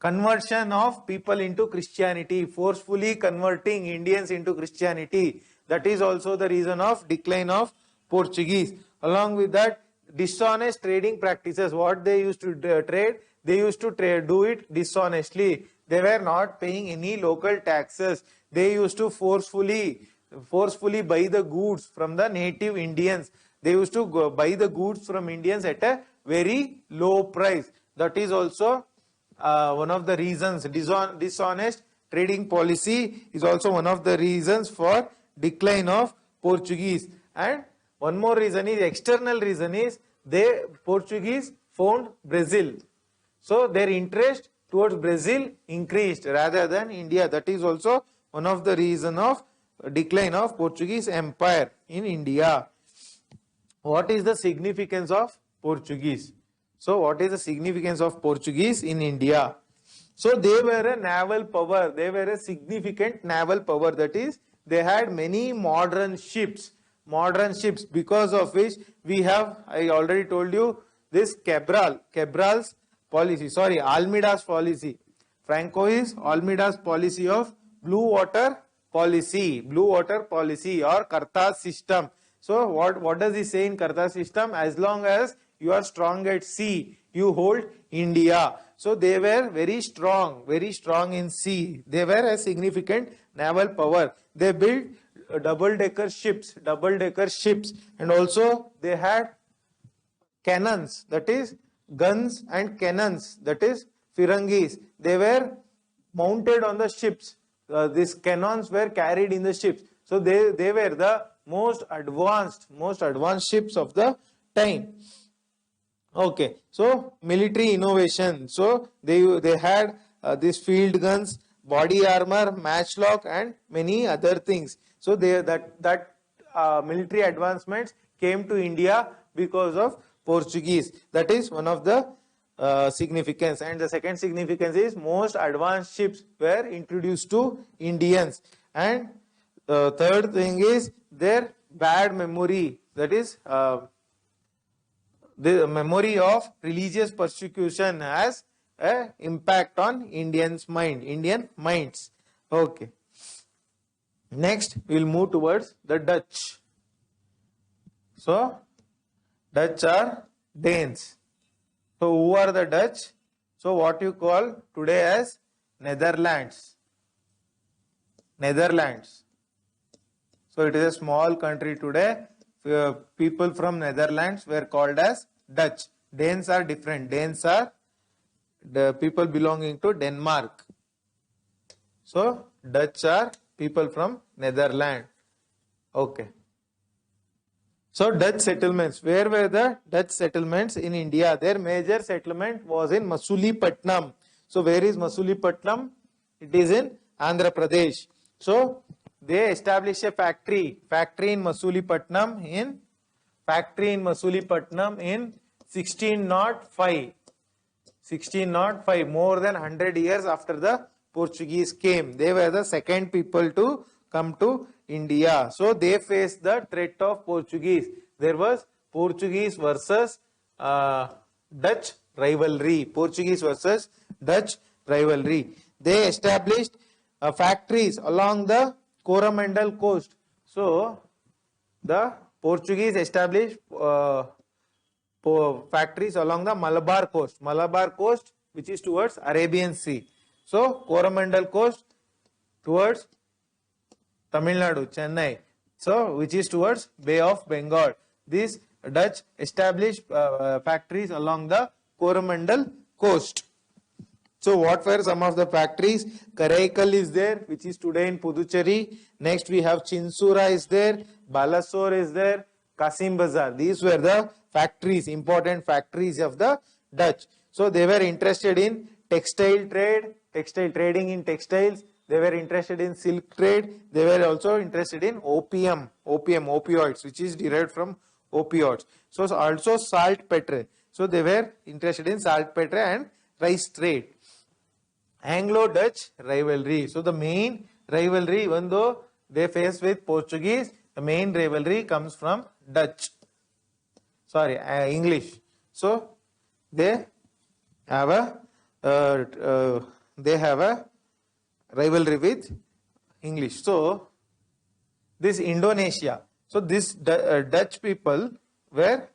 conversion of people into Christianity, forcefully converting Indians into Christianity, that is also the reason of decline of Portuguese. Along with that, dishonest trading practices, what they used to trade, they used to do it dishonestly. They were not paying any local taxes. They used to forcefully buy the goods from the native Indians. They used to buy the goods from Indians at a very low price. That is also one of the reasons. Dishonest trading policy is also one of the reasons for decline of Portuguese. And one more reason is, external reason is, Portuguese found Brazil. So their interest towards Brazil increased rather than India. That is also one of the reason of decline of Portuguese empire in India. What is the significance of Portuguese? So what is the significance of Portuguese in India? So they were a naval power. They were a significant naval power. That is, they had many modern ships, because of which we have, I already told you, this Almeida's policy. Franco's Almeida's policy of blue water policy or Carthage system. So what does he say in Carthage system? As long as you are strong at sea, you hold India. So they were very strong in sea. They were a significant naval power. They built double-decker ships, and also they had cannons, that is guns and cannons, that is Firangis. They were mounted on the ships. These cannons were carried in the ships. So they were the most advanced ships of the time. Okay, so military innovation. So they had these field guns, body armor, matchlock, and many other things. So that military advancements came to India because of Portuguese. That is one of the significance. And the second significance is, most advanced ships were introduced to Indians. And the third thing is their bad memory. That is the memory of religious persecution has an impact on Indian minds. Okay. Next, we will move towards the Dutch. So, Dutch are Danes. So, who are the Dutch? So, what you call today as Netherlands. So, it is a small country today. People from Netherlands were called as Dutch. Danes are different. Danes are the people belonging to Denmark. So, Dutch are people from Netherlands. Okay. So, Dutch settlements. Where were the Dutch settlements in India? Their major settlement was in Masulipatam. So, where is Masulipatam? It is in Andhra Pradesh. So, they established a factory in Masulipatam in 1605. More than 100 years after the Portuguese came. They were the second people to come to India. So they faced the threat of Portuguese. There was Portuguese versus Dutch rivalry. They established factories along the Coromandel coast. So the Portuguese established factories along the Malabar coast, which is towards Arabian Sea. So Coromandel coast towards Tamil Nadu, Chennai, so which is towards Bay of Bengal. These Dutch established factories along the Coromandel coast. So what were some of the factories? Karaikal is there, which is today in Puducherry. Next we have Chinsura is there, Balasore is there, Kasim Bazar. These were the factories, important factories of the Dutch. So they were interested in textile trade, textile trading in textiles. They were interested in silk trade. They were also interested in opioids, which is derived from opioids. So also saltpetre. So they were interested in saltpetre and rice trade. Anglo-Dutch rivalry. So the main rivalry, even though they face with Portuguese, the main rivalry comes from Dutch. Sorry, English. So they have a rivalry with English. So this Indonesia. So this Dutch people were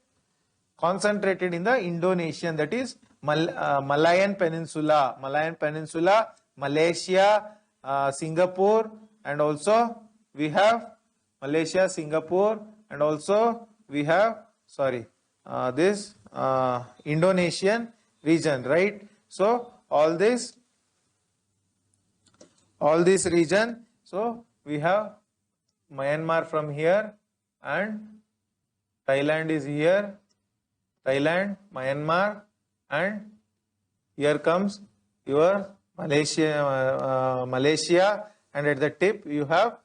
concentrated in the Indonesian, that is Malayan Peninsula, Malaysia, Singapore, and also we have Malaysia, Singapore, and also we have this Indonesian region, right? So all this region. So we have Myanmar from here, and Thailand is here. Thailand, Myanmar, and here comes your Malaysia, and at the tip you have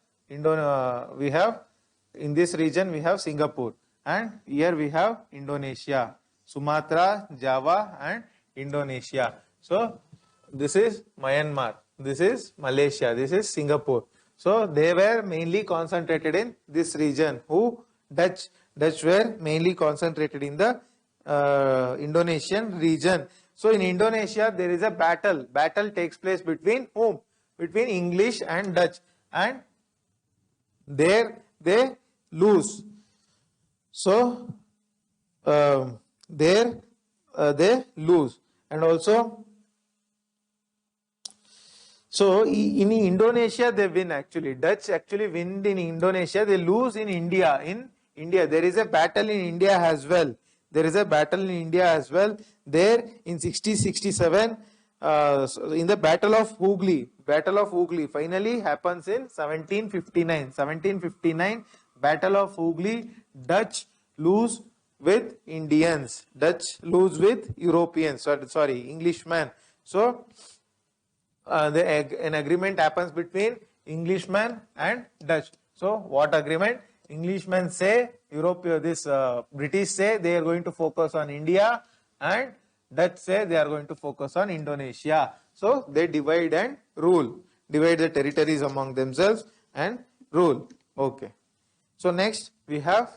we have in this region we have Singapore, and here we have Indonesia, Sumatra, Java, and Indonesia. So this is Myanmar, this is Malaysia, this is Singapore. So they were mainly concentrated in this region. Dutch were mainly concentrated in the Indonesian region. So in Indonesia there is a battle. Battle takes place between whom? Between English and Dutch, and there they lose. So there they lose, and also so in Indonesia they win actually. Dutch actually win in Indonesia. They lose in India. In India there is a battle in India as well. There is a battle in India as well. There in 60-67, in the Battle of Hooghly. Battle of Hooghly finally happens in 1759. 1759, Battle of Hooghly. Dutch lose with Indians. Dutch lose with Europeans. Sorry, Englishmen. So an agreement happens between Englishman and Dutch. So what agreement? Englishmen say, British say they are going to focus on India, and Dutch say they are going to focus on Indonesia. So they divide and rule. Divide the territories among themselves and rule. Okay. So next we have,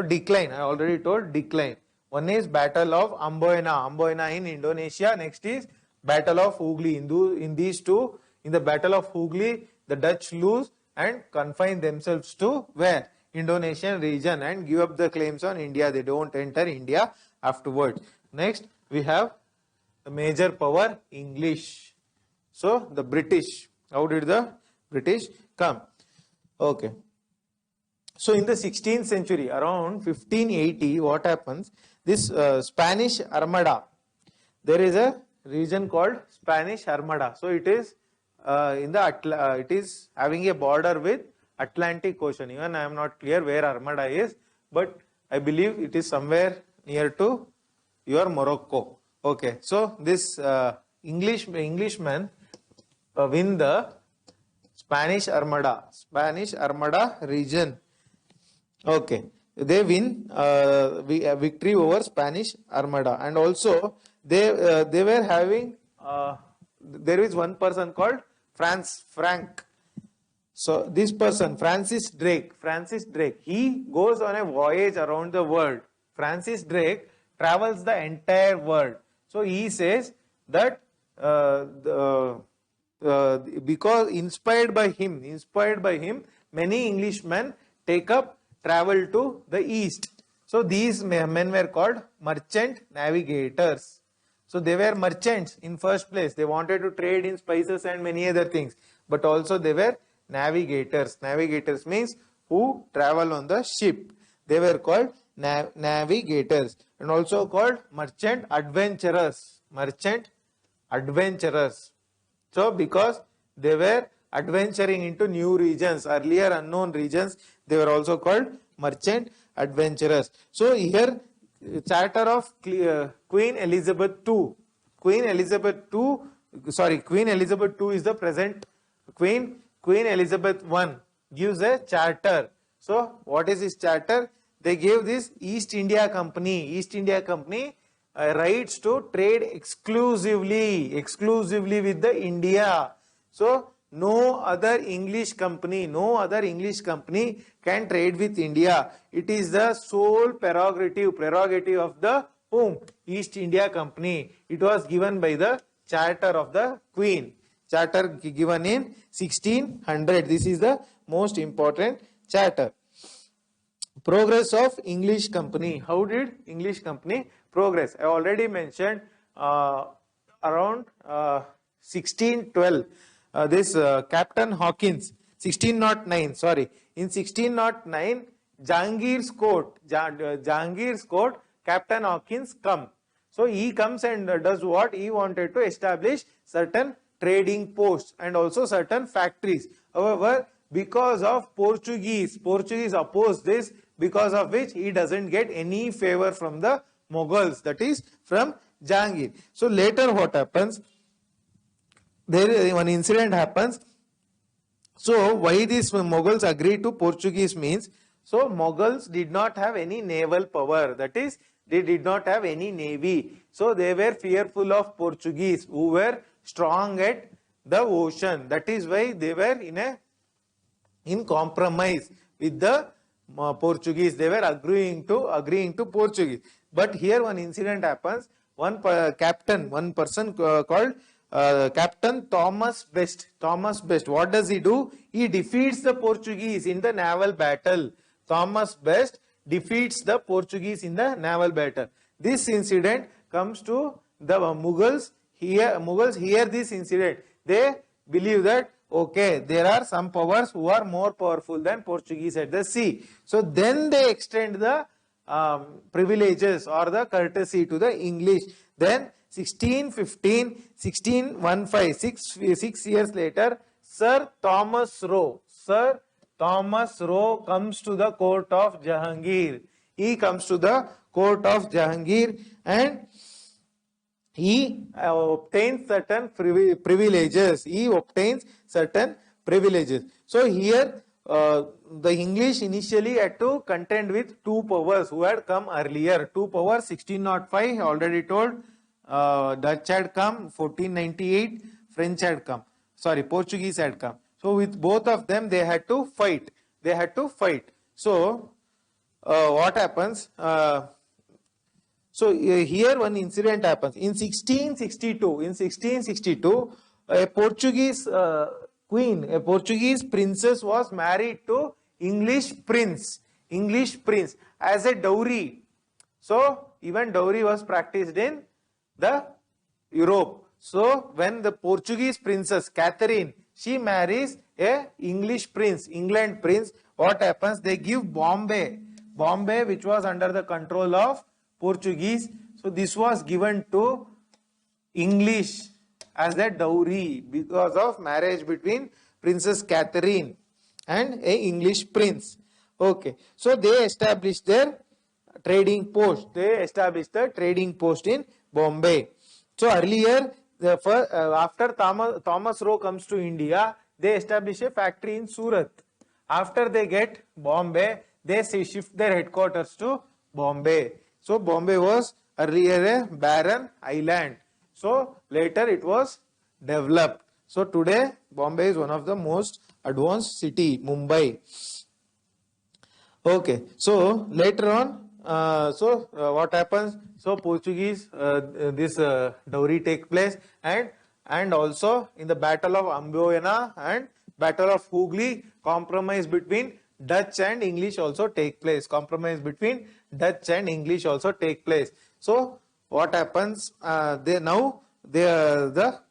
decline. I already told decline. One is Battle of Amboina in Indonesia. Next is Battle of Hooghly. In these two, in the Battle of Hooghly, the Dutch lose and confine themselves to where? Indonesian region, and give up the claims on India. They don't enter India afterwards. Next we have the major power, English. So the British. How did the British come? Okay. So in the 16th century, around 1580, what happens? This Spanish Armada. There is a region called Spanish Armada. So it is it is having a border with Atlantic Ocean. Even I am not clear where Armada is, but I believe it is somewhere near to your Morocco. Okay, so this Englishmen win the Spanish Armada region. Okay, they win victory over Spanish Armada, and also they were having there is one person called Frank. So this person, Francis Drake, he goes on a voyage around the world. Francis Drake travels the entire world. So he says that because inspired by him, many Englishmen take up travel to the east. So these men were called merchant navigators. So they were merchants in first place. They wanted to trade in spices and many other things. But also they were navigators. Navigators means who travel on the ship. They were called navigators, and also called merchant adventurers. Merchant adventurers. So because they were adventuring into new regions, earlier unknown regions, they were also called merchant adventurers. So here, charter of Queen Elizabeth II. Queen Elizabeth II is the present Queen. Queen Elizabeth I gives a charter. So what is this charter? They gave this East India Company rights to trade exclusively with the India. So no other English company can trade with India. It is the sole prerogative of the whom? East India Company. It was given by the charter of the Queen. Charter given in 1600. This is the most important charter. Progress of English Company. How did English Company progress? I already mentioned around 1612. This Captain Hawkins, 1609. Sorry, in 1609, Jahangir's court, Captain Hawkins come. So he comes and does what? He wanted to establish certain trading posts and also certain factories. However, because of Portuguese opposed this, because of which he doesn't get any favor from the Mughals, that is from Jahangir. So later what happens? There is one incident happens. So why these Mughals agreed to Portuguese means, so Mughals did not have any naval power, that is they did not have any navy. So they were fearful of Portuguese who were strong at the ocean. That is why they were in compromise with the Portuguese. They were agreeing to Portuguese. But here one incident happens. One person called Captain Thomas Best. What does he do? He defeats the Portuguese in the naval battle. Thomas Best defeats the Portuguese in the naval battle. This incident comes to the Mughals. Mughals hear this incident. They believe that, okay, there are some powers who are more powerful than Portuguese at the sea. So then they extend the privileges or the courtesy to the English. Then 1615, 6 years later, Sir Thomas Roe comes to the court of Jahangir. He comes to the court of Jahangir and he obtains certain privileges. So here the English initially had to contend with two powers who had come earlier. Two powers, 1605, already told. Dutch had come, 1498, Portuguese had come. So with both of them, they had to fight. So what happens? Here one incident happens. In 1662, a Portuguese queen, a Portuguese princess was married to English prince as a dowry. So even dowry was practiced in the Europe. So when the Portuguese princess Catherine, she marries a England prince, what happens? They give Bombay, which was under the control of Portuguese. So this was given to English as a dowry because of marriage between Princess Catherine and a English prince. Okay, so they established their trading post. They established the trading post in Bombay. So earlier, after Thomas Roe comes to India, they establish a factory in Surat. After they get Bombay, they shift their headquarters to Bombay. So Bombay was earlier a barren island. So later it was developed. So today Bombay is one of the most advanced city, Mumbai. Okay, so later on, what happens? So Portuguese, this dowry take place, and also in the Battle of Amboyana and Battle of Hooghly, compromise between Dutch and English also take place. So what happens? The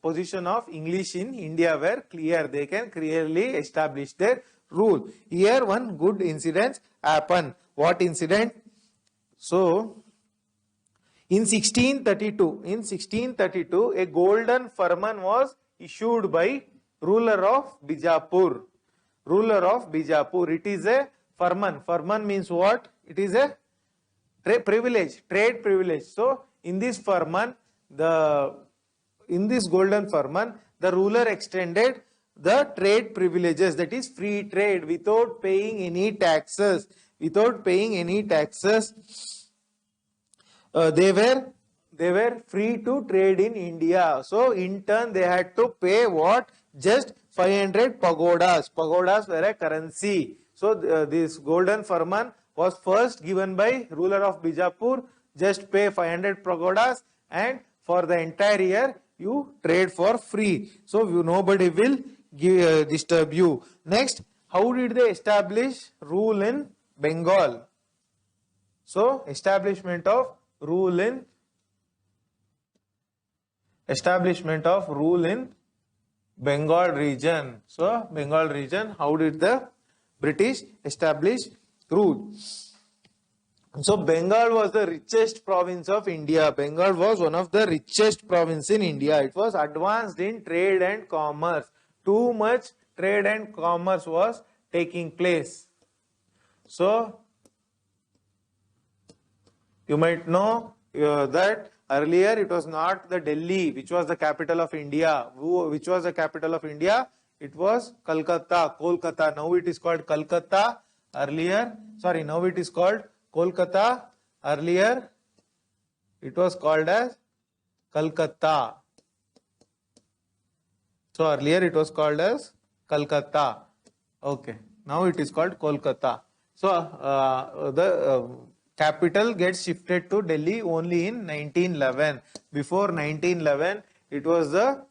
position of English in India were clear. They can clearly establish their rule. Here one good incident happened. What incident? So in 1632, a golden firman was issued by ruler of Bijapur. Ruler of Bijapur. It is a firman. Firman means what? It is a privilege, trade privilege. So in this firman, in this golden firman, the ruler extended the trade privileges, that is free trade, without paying any taxes. Without paying any taxes, they were free to trade in India. So in turn, they had to pay what? Just 500 pagodas. Pagodas were a currency. So this golden firman was first given by ruler of Bijapur. Just pay 500 pagodas, and for the entire year you trade for free. So nobody will disturb you. Next, how did they establish rule in Bengal? So establishment of rule in Bengal region. So Bengal region, how did the British establish rule? So Bengal was the richest province of India. Bengal was one of the richest provinces in India. It was advanced in trade and commerce. Too much trade and commerce was taking place. So you might know that earlier it was not the Delhi which was the capital of India. Which was the capital of India? It was Kolkata. Now it is called Calcutta. Now it is called Kolkata. Earlier it was called as Calcutta. So earlier it was called as Calcutta. Okay. Now it is called Kolkata. So the capital gets shifted to Delhi only in 1911. Before 1911, it was the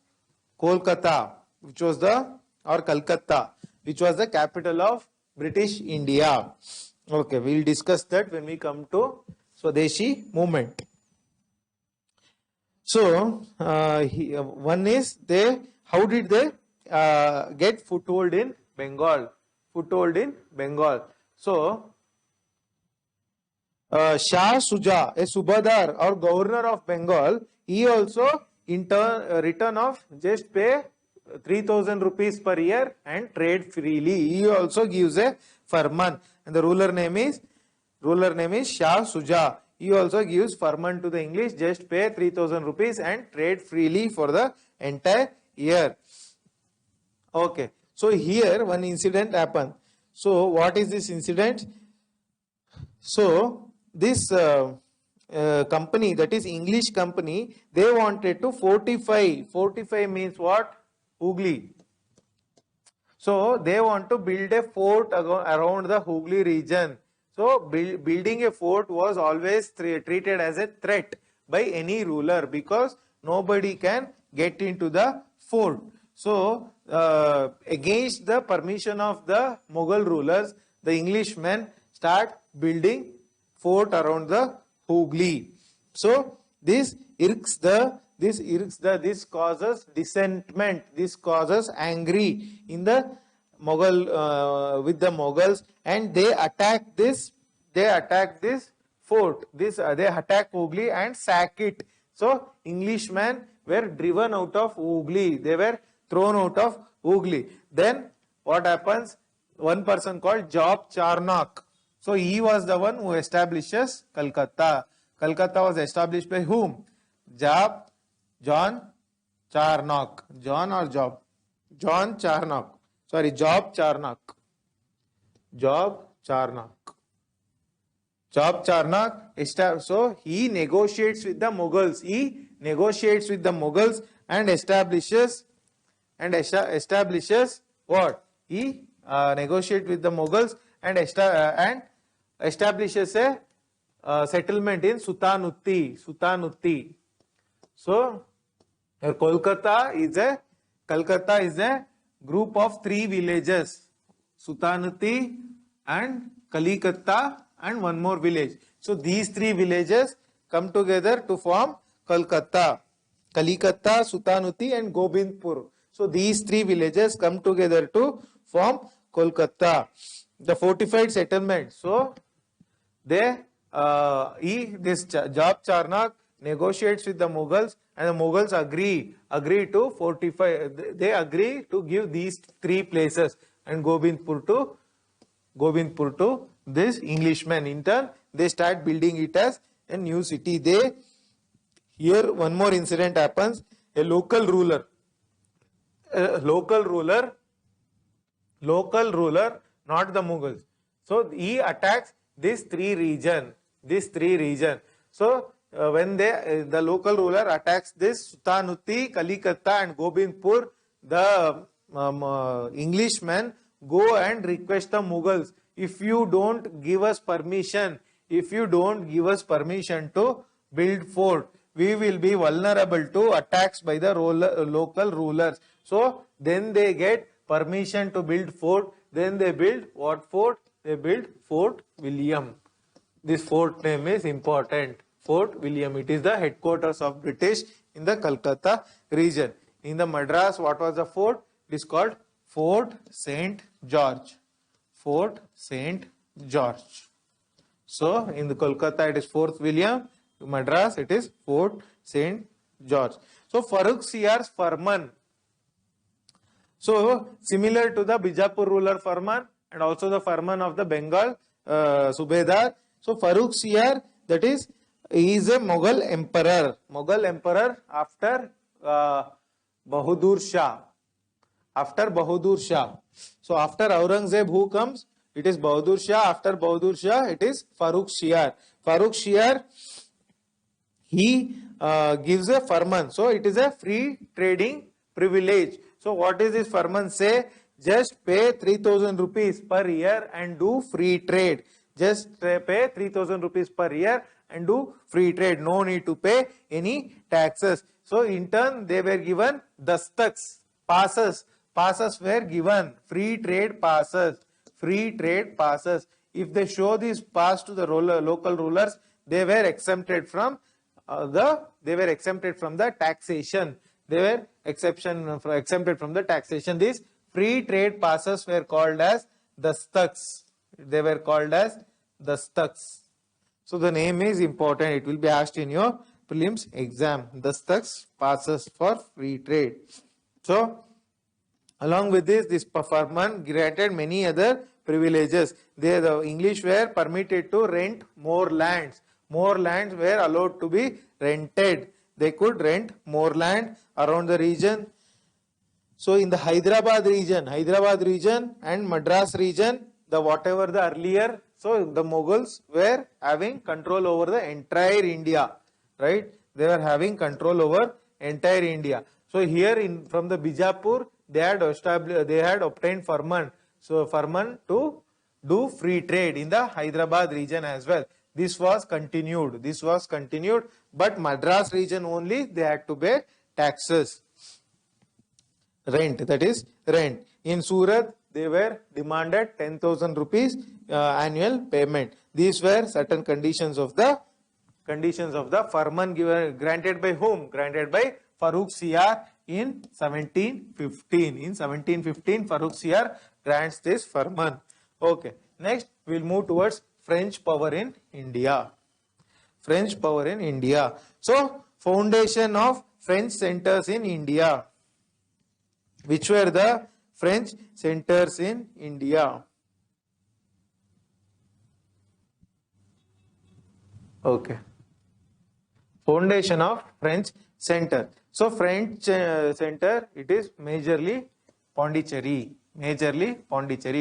Kolkata, Calcutta, which was the capital of British India. Okay, we will discuss that when we come to Swadeshi movement. So one is how did they get foothold in Bengal? So Shah Suja, a Subadar or governor of Bengal, he also in turn return of just pay 3,000 rupees per year and trade freely. He also gives a firman, and the ruler name is Shah Suja. He also gives firman to the English, just pay 3,000 rupees and trade freely for the entire year. Okay, so here one incident happened. So what is this incident? So this company, that is English company, they wanted to fortify. Fortify means what? Hooghly. So they want to build a fort around the Hooghly region. So building a fort was always treated as a threat by any ruler, because nobody can get into the fort. So against the permission of the Mughal rulers, the Englishmen start building fort around the Hooghly. So this causes dissentment, this causes angry in the Mughal with the Mughals, and they attack this fort. They attack Hooghly and sack it. So Englishmen were driven out of Hooghly. They were thrown out of Hooghly. Then what happens? One person called Job Charnock. So he was the one who establishes Calcutta. Calcutta was established by whom? John Charnock. John or Job? John Charnock. Sorry, Job Charnock. Job Charnock. Job Charnock. So he negotiates with the Mughals. He negotiates with the Mughals and establishes what? He negotiates with the Mughals and establishes a settlement in Sutanutti. So Calcutta is a group of 3 villages: Sutanutti and Kalikata and one more village. So these 3 villages come together to form Calcutta. Kalikata, Sutanutti and Gobindpur. So these 3 villages come together to form Kolkata, the fortified settlement. So they this Jab Charnak negotiates with the Mughals, and the Mughals agree to fortify. They agree to give these 3 places and Gobindpur to this Englishmen. In turn, they start building it as a new city. Here one more incident happens. A local ruler, not the Mughals. So he attacks these 3 regions. So when the local ruler attacks this Sultanutti, Kalikata and Gobindpur, the Englishmen go and request the Mughals, if you don't give us permission to build fort, we will be vulnerable to attacks by the local rulers. So then they get permission to build fort. Then they build what fort? They build Fort William. This fort name is important. Fort William. It is the headquarters of British in the Calcutta region. In the Madras, what was the fort? It is called Fort St. George. Fort St. George. So in the Kolkata it is Fort William. In Madras it is Fort St. George. So Farrukhsiyar's Farman. So similar to the Bijapur ruler Farman and also the Farman of the Bengal Subedar. So Farrukhsiyar, that is, he is a Mughal emperor. Mughal emperor after Bahadur Shah. So after Aurangzeb, who comes? It is Bahadur Shah. After Bahadur Shah, it is Farrukhsiyar. Farrukhsiyar, he gives a farman. So it is a free trading privilege. So what does this farman say? Just pay 3,000 rupees per year and do free trade. Just pay 3,000 rupees per year and do free trade. No need to pay any taxes. So in turn, they were given dastaks, passes. Passes were given. Free trade passes. If they show this pass to the local rulers, they were exempted from the taxation. They were exempted from the taxation. These free trade passes were called as dastaks. So the name is important. It will be asked in your prelims exam. Dastaks, passes for free trade. So along with this farman granted many other privileges. The English were permitted to rent more lands. More lands were allowed to be rented. They could rent more land around the region. So in the Hyderabad region and Madras region, whatever the earlier, so the Mughals were having control over the entire India, right? They were having control over entire India. So here from the Bijapur, they had obtained farman. So farman to do free trade in the Hyderabad region as well. This was continued, but Madras region only they had to pay taxes. Rent, that is rent. In Surat, they were demanded 10,000 rupees annual payment. These were certain conditions of the farman granted by whom? Granted by Farrukhsiyar in 1715. In 1715, Farrukhsiyar grants this farman. Okay. Next, we will move towards French power in India. So, foundation of French centers in India. Which were the French centers in India? Okay. Foundation of French center. So French center, it is majorly Pondicherry.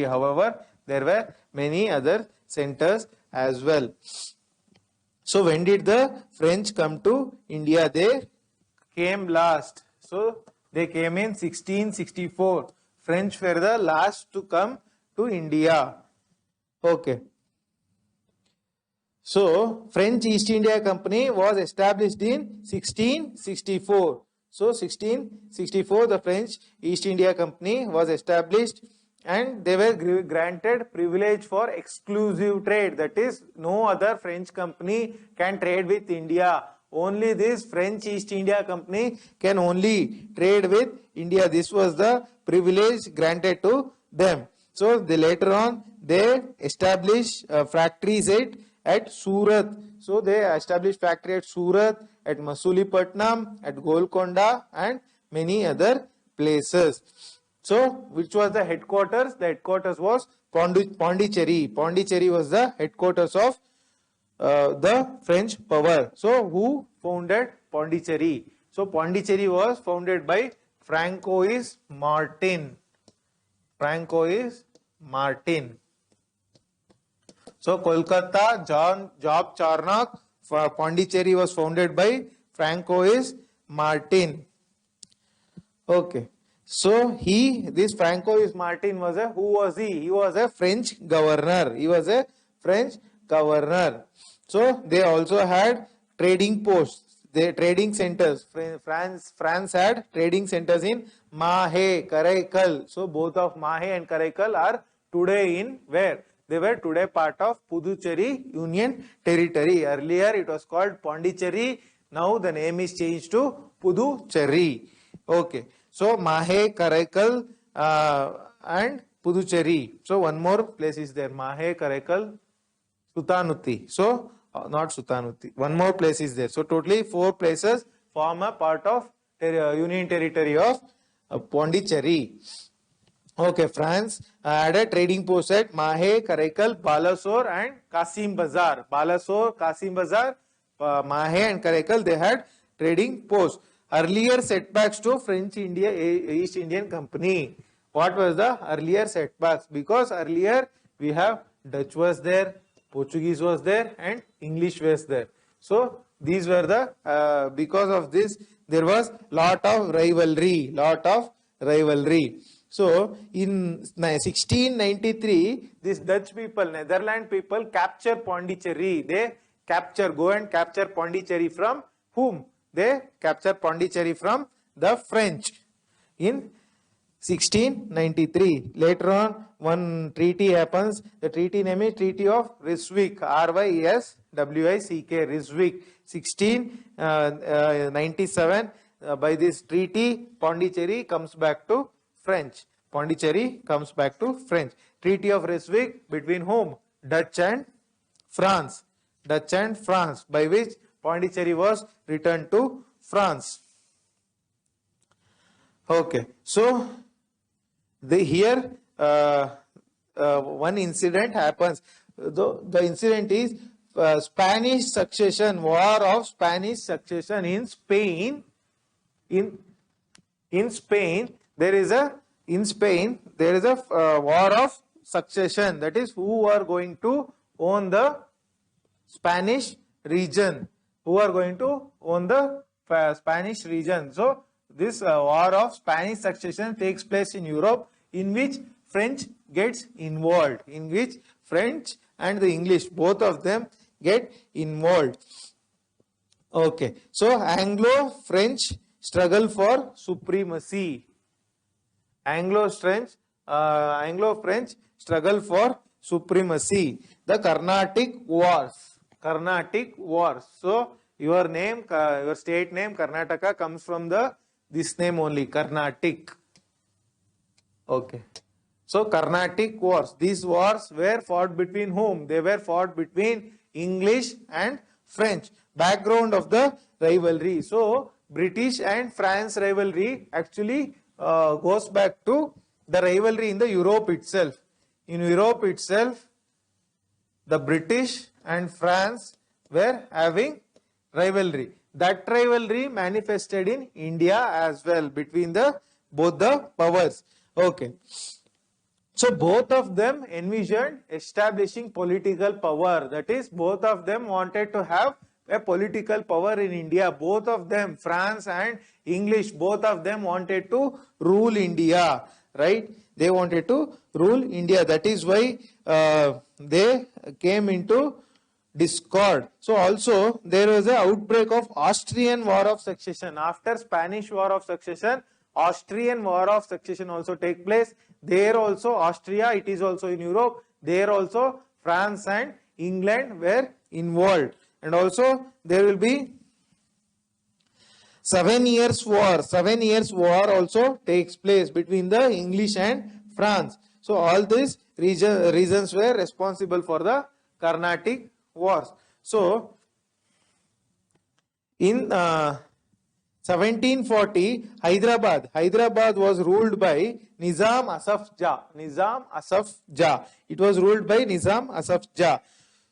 However, there were many other centers as well. So when did the French come to India? They came last. So they came in 1664. French were the last to come to India. Okay. So French East India Company was established in 1664. So 1664, the French East India Company was established, and they were granted privilege for exclusive trade. That is, no other French company can trade with India. Only this French East India Company can only trade with India. This was the privilege granted to them. So later on, they established factories at Surat. So they established factory at Surat, at Masulipatnam, at Golconda, and many other places. So which was the headquarters? The headquarters was Pondicherry. Pondicherry was the headquarters of the French power. So who founded Pondicherry? So Pondicherry was founded by Francois Martin. Francois Martin. So Kolkata, Job Charnock, Pondicherry was founded by Francois Martin. Okay. So this Francois Martin was who was he? He was a French governor. He was a French governor. So they also had trading posts, trading centers. France had trading centers in Mahe, Karaikal. So both of Mahe and Karaikal are today in where? They were today part of Puducherry Union Territory. Earlier it was called Pondicherry. Now the name is changed to Puducherry. Okay. So Mahe, Karaikal and Puducherry. So one more place is there. Mahe, Karaikal, Sutanuti. So not Sutanuti. One more place is there. So totally 4 places form a part of Union Territory of Pondicherry. Okay, France had a trading post at Mahe, Karaikal, Balasore and Kasim Bazar. Balasore, Kasim Bazar, Mahe and Karaikal, they had trading posts. Earlier setbacks to French East Indian Company. What was the earlier setbacks? Because earlier we have Dutch was there, Portuguese was there and English was there. So these were the, because of this there was lot of rivalry. So in 1693, these Dutch people, Netherlands people capture Pondicherry. They go and capture Pondicherry from whom? They capture Pondicherry from the French in 1693. Later on, one treaty happens. The treaty name is Treaty of Ryswick. R-Y-S-W-I-C-K. Ryswick. 1697. By this treaty, Pondicherry comes back to French. Pondicherry comes back to French. Treaty of Ryswick between whom? Dutch and France. Dutch and France, by which Pondicherry was returned to France. Okay, so here one incident happens. The incident is Spanish succession, war of Spanish succession in Spain. In Spain, there is a war of succession. That is, who are going to own the Spanish region? Who are going to own the Spanish region? So this war of Spanish succession takes place in Europe, in which French gets involved. In which French and the English, both of them get involved. Okay, so Anglo-French struggle for supremacy. Anglo-French struggle for supremacy. The Carnatic Wars. Carnatic Wars. So your name, your state name Karnataka comes from this name only, Carnatic. Okay. So Carnatic Wars. These wars were fought between whom? They were fought between English and French. Background of the rivalry. So British and France rivalry actually goes back to the rivalry in the Europe itself. In Europe itself, the British and France were having rivalry. That rivalry manifested in India as well between both the powers. Okay. So both of them envisioned establishing political power. That is, both of them wanted to have a political power in India. Both of them, France and English, both of them wanted to rule India, right? They wanted to rule India. That is why they came into discord. So also there was an outbreak of Austrian War of Succession. After Spanish War of Succession, Austrian War of Succession also take place. There also Austria, it is also in Europe. There also France and England were involved. And also there will be 7 years war. 7 years war also takes place between the English and France. So all these reasons were responsible for the Carnatic wars. So in 1740, Hyderabad was ruled by Nizam Asaf Jah. It was ruled by Nizam Asaf Jah.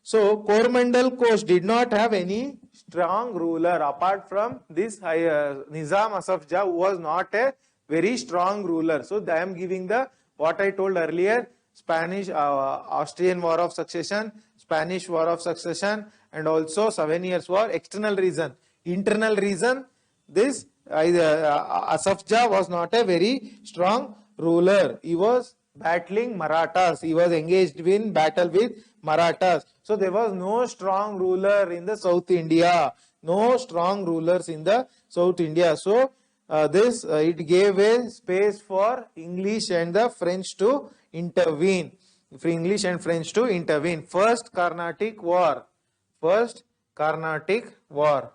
So Coromandel Coast did not have any strong ruler apart from this Nizam Asaf Jah, who was not a very strong ruler. So I am giving the what I told earlier: Spanish, Austrian War of Succession, Spanish War of Succession, and also 7 Years War. External reason. Internal reason: this Asaf Jah was not a very strong ruler. He was battling Marathas. He was engaged in battle with Marathas. So there was no strong ruler in the South India. No strong rulers in the South India. So it gave a space for English and the French to intervene. For English and French to intervene. First Carnatic War.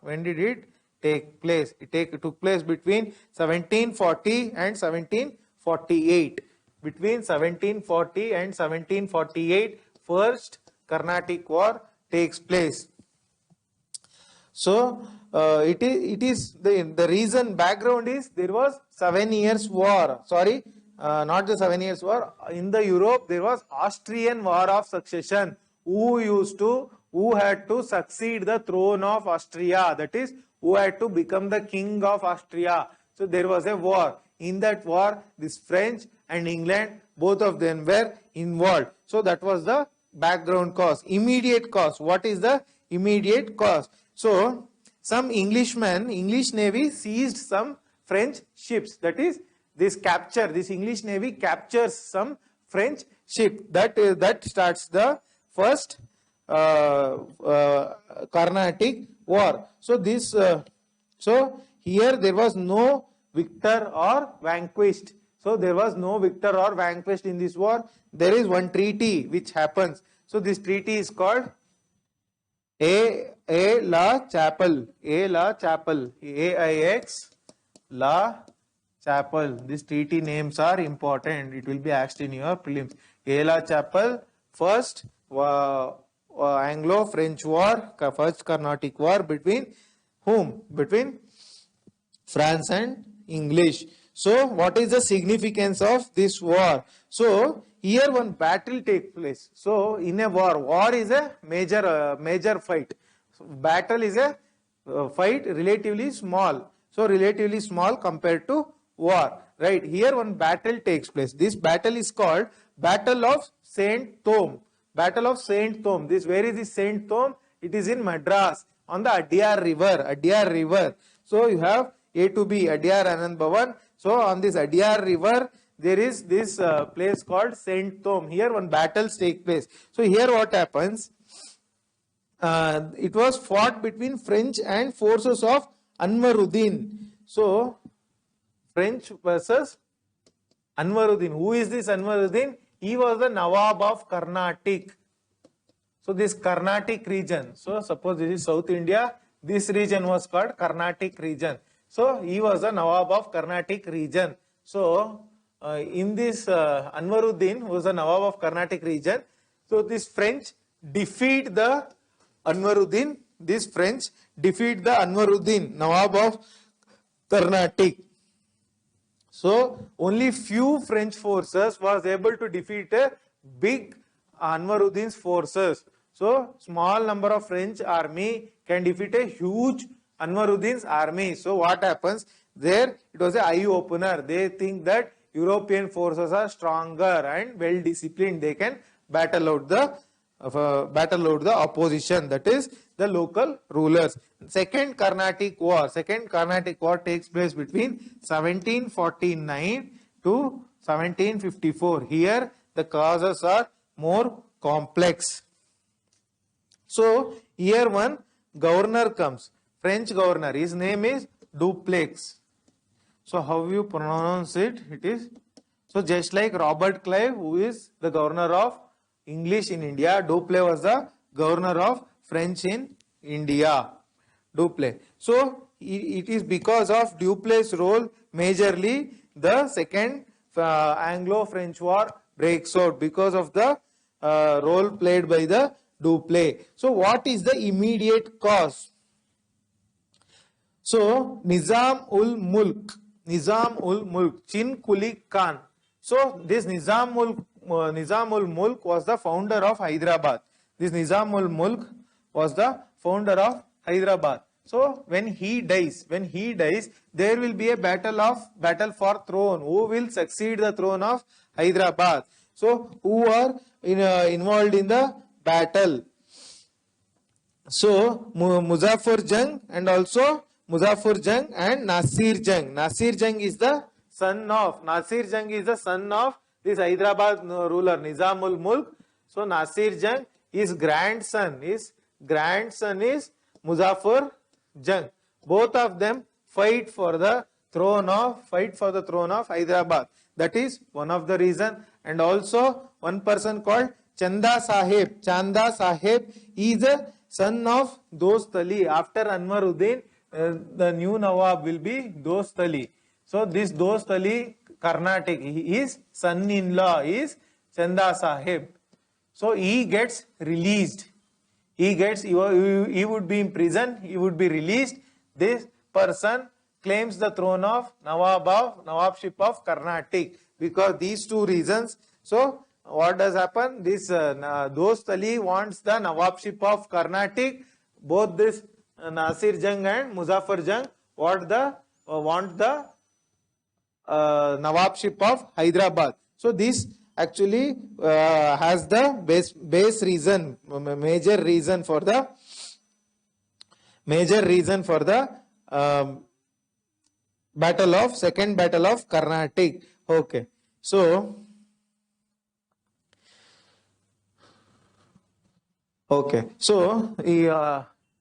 When did it take place? It took place between 1740 and 1748. Between 1740 and 1748, First Carnatic War takes place. So it is the reason, background is there was 7 Years War. Sorry, not the 7 Years War. In the Europe there was Austrian War of Succession. Who had to succeed the throne of Austria, that is, who had to become the king of Austria. So there was a war. In that war, this French and England, both of them were involved. So that was the background cause. Immediate cause. What is the immediate cause? So some English Navy seized some French ships. That is, this English Navy captures some French ship. That starts the first Carnatic War. So here there was no victor or vanquished. So there was no victor or vanquished in this war. There is one treaty which happens. So this treaty is called Aix-la-Chapelle. Aix-la-Chapelle. These treaty names are important. It will be asked in your prelims. Aix-la-Chapelle, first Anglo-French War, first Carnatic War between whom? Between France and English. So what is the significance of this war? So here one battle takes place. So in a war is a major fight. So battle is a fight relatively small. So relatively small compared to war. Right? Here one battle takes place. This battle is called Battle of Saint Thome. Battle of Saint Thome. Where is this Saint Thome? It is in Madras on the Adyar River. So you have A to B, Adyar Anand Bhavan. So on this Adyar River, there is this place called Saint Thome. Here one battles take place. So here what happens? It was fought between French and forces of Anwaruddin. So French versus Anwaruddin. Who is this Anwaruddin? He was the Nawab of Carnatic. So this Carnatic region. So suppose this is South India. This region was called Carnatic region. So he was the Nawab of Carnatic region. So in this Anwaruddin, who was the Nawab of Carnatic region. So this French defeat the Anwaruddin. Nawab of Carnatic. So only few French forces was able to defeat a big Anwaruddin's forces. So small number of French army can defeat a huge Anwaruddin's army. So what happens? There it was an eye opener. They think that European forces are stronger and well disciplined. They can battle out the opposition, that is the local rulers. Second Carnatic War takes place between 1749 to 1754. Here the causes are more complex. So here one governor comes, French governor. His name is Dupleix. So how you pronounce it? It is so just like Robert Clive, who is the governor of English in India, Dupleix was the governor of French in India. Dupleix. So it is because of Dupleix's role majorly the second Anglo-French War breaks out, because of the role played by the do play. So what is the immediate cause? So Nizam ul Mulk, Chin Kuli Khan. So this Nizam ul Mulk was the founder of Hyderabad. This Nizam ul Mulk was the founder of Hyderabad. So when he dies, there will be a battle for throne. Who will succeed the throne of Hyderabad? So who are involved in the battle? So Muzaffar Jung and also Muzaffar Jung and Nasir Jung. Nasir Jung is the son of this Hyderabad ruler Nizam ul Mulk. So Nasir Jung, his grandson is Muzaffar Jung. Both of them fight for the throne of Hyderabad. That is one of the reason. And also one person called Chanda Sahib. Chanda Sahib is the son of Dost Ali. After Anwaruddin, the new Nawab will be Dost Ali. So this Dost Ali Karnataka, his son-in-law is Chanda Sahib. So he gets released. He would be in prison. He would be released. This person claims the throne of Nawabship of Karnataka because these two reasons. So what does happen? This Dost Ali wants the Nawabship of Karnataka. Both this Nasir Jung and Muzaffar Jung want the Nawabship of Hyderabad. So this actually has the base reason, major reason for the second battle of Karnataka. Okay, so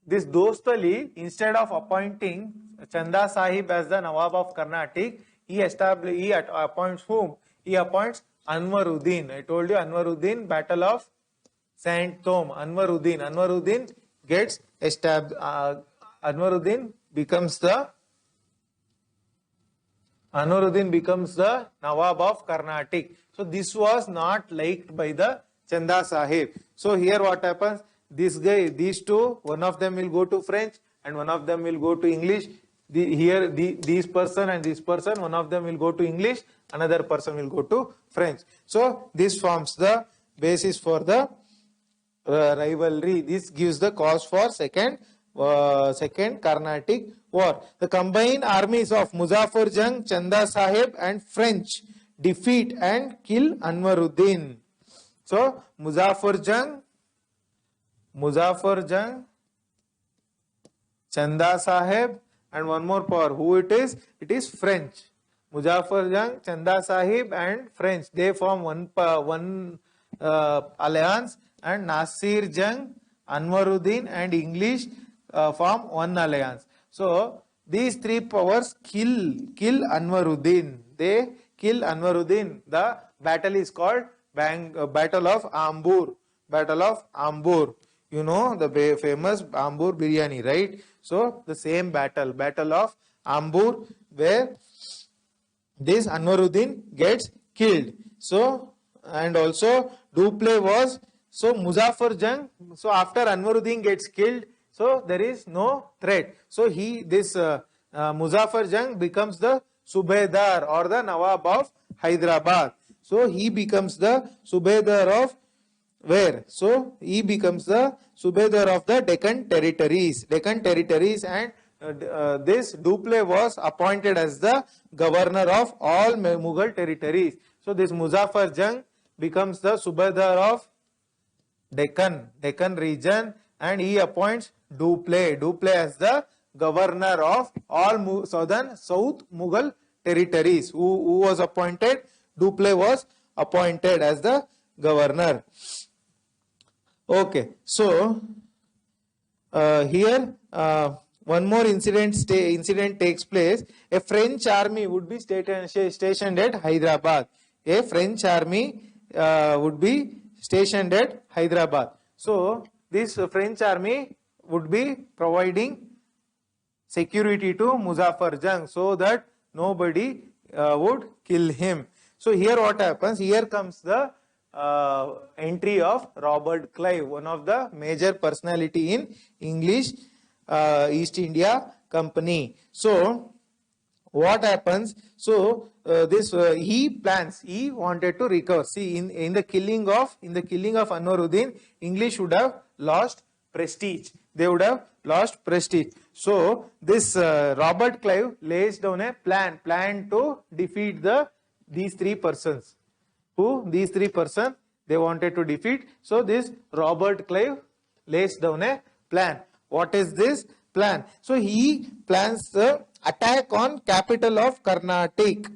this Dost Ali, instead of appointing Chanda Sahib as the Nawab of Karnataka, he appoints whom? He appoints Anwaruddin. I told you Anwaruddin, Battle of Saint Thom. Anwaruddin gets established. Anwaruddin becomes the Nawab of Karnataka. So this was not liked by the Chanda Sahib. So here what happens? These two, one of them will go to French and one of them will go to English. This person and this person, one of them will go to English, another person will go to French. So this forms the basis for the rivalry. This gives the cause for second Carnatic War. The combined armies of Muzaffar Jung, Chanda Sahib and French defeat and kill Anwaruddin. So Muzaffar Jung, Chanda Sahib and one more power. Who it is? It is French. Muzaffar Jung, Chanda Sahib and French. They form one alliance, and Nasir Jung, Anwaruddin and English form one alliance. So these three powers kill Anwaruddin. They kill Anwaruddin. The battle is called Battle of Ambur. Battle of Ambur. You know the famous Ambur biryani, right? So the same battle of Ambur, where this Anwaruddin gets killed. So and also Duplay was, so Muzaffar Jung, so after Anwaruddin gets killed, so there is no threat. So Muzaffar Jung becomes the Subedar or the Nawab of Hyderabad. So he becomes the Subedar of where? So he becomes the Subedar of the Deccan territories, and this Duplay was appointed as the governor of all Mughal territories. So this Muzaffar Jung becomes the Subedar of Deccan region, and he appoints Duplay as the governor of all South Mughal territories. Who was appointed? Duplay was appointed as the governor. Okay, so here one more incident takes place. A French army would be stationed at Hyderabad. A French army would be stationed at Hyderabad. So this French army would be providing security to Muzaffar Jung so that nobody would kill him. So here what happens? Here comes the entry of Robert Clive, one of the major personality in English East India Company. So what happens? So he wanted to recover. See, in the killing of Anwaruddin, English would have lost prestige. They would have lost prestige. So this Robert Clive lays down a plan to defeat these three persons. These three persons they wanted to defeat. So this Robert Clive lays down a plan. What is this plan? So he plans the attack on capital of Carnatic.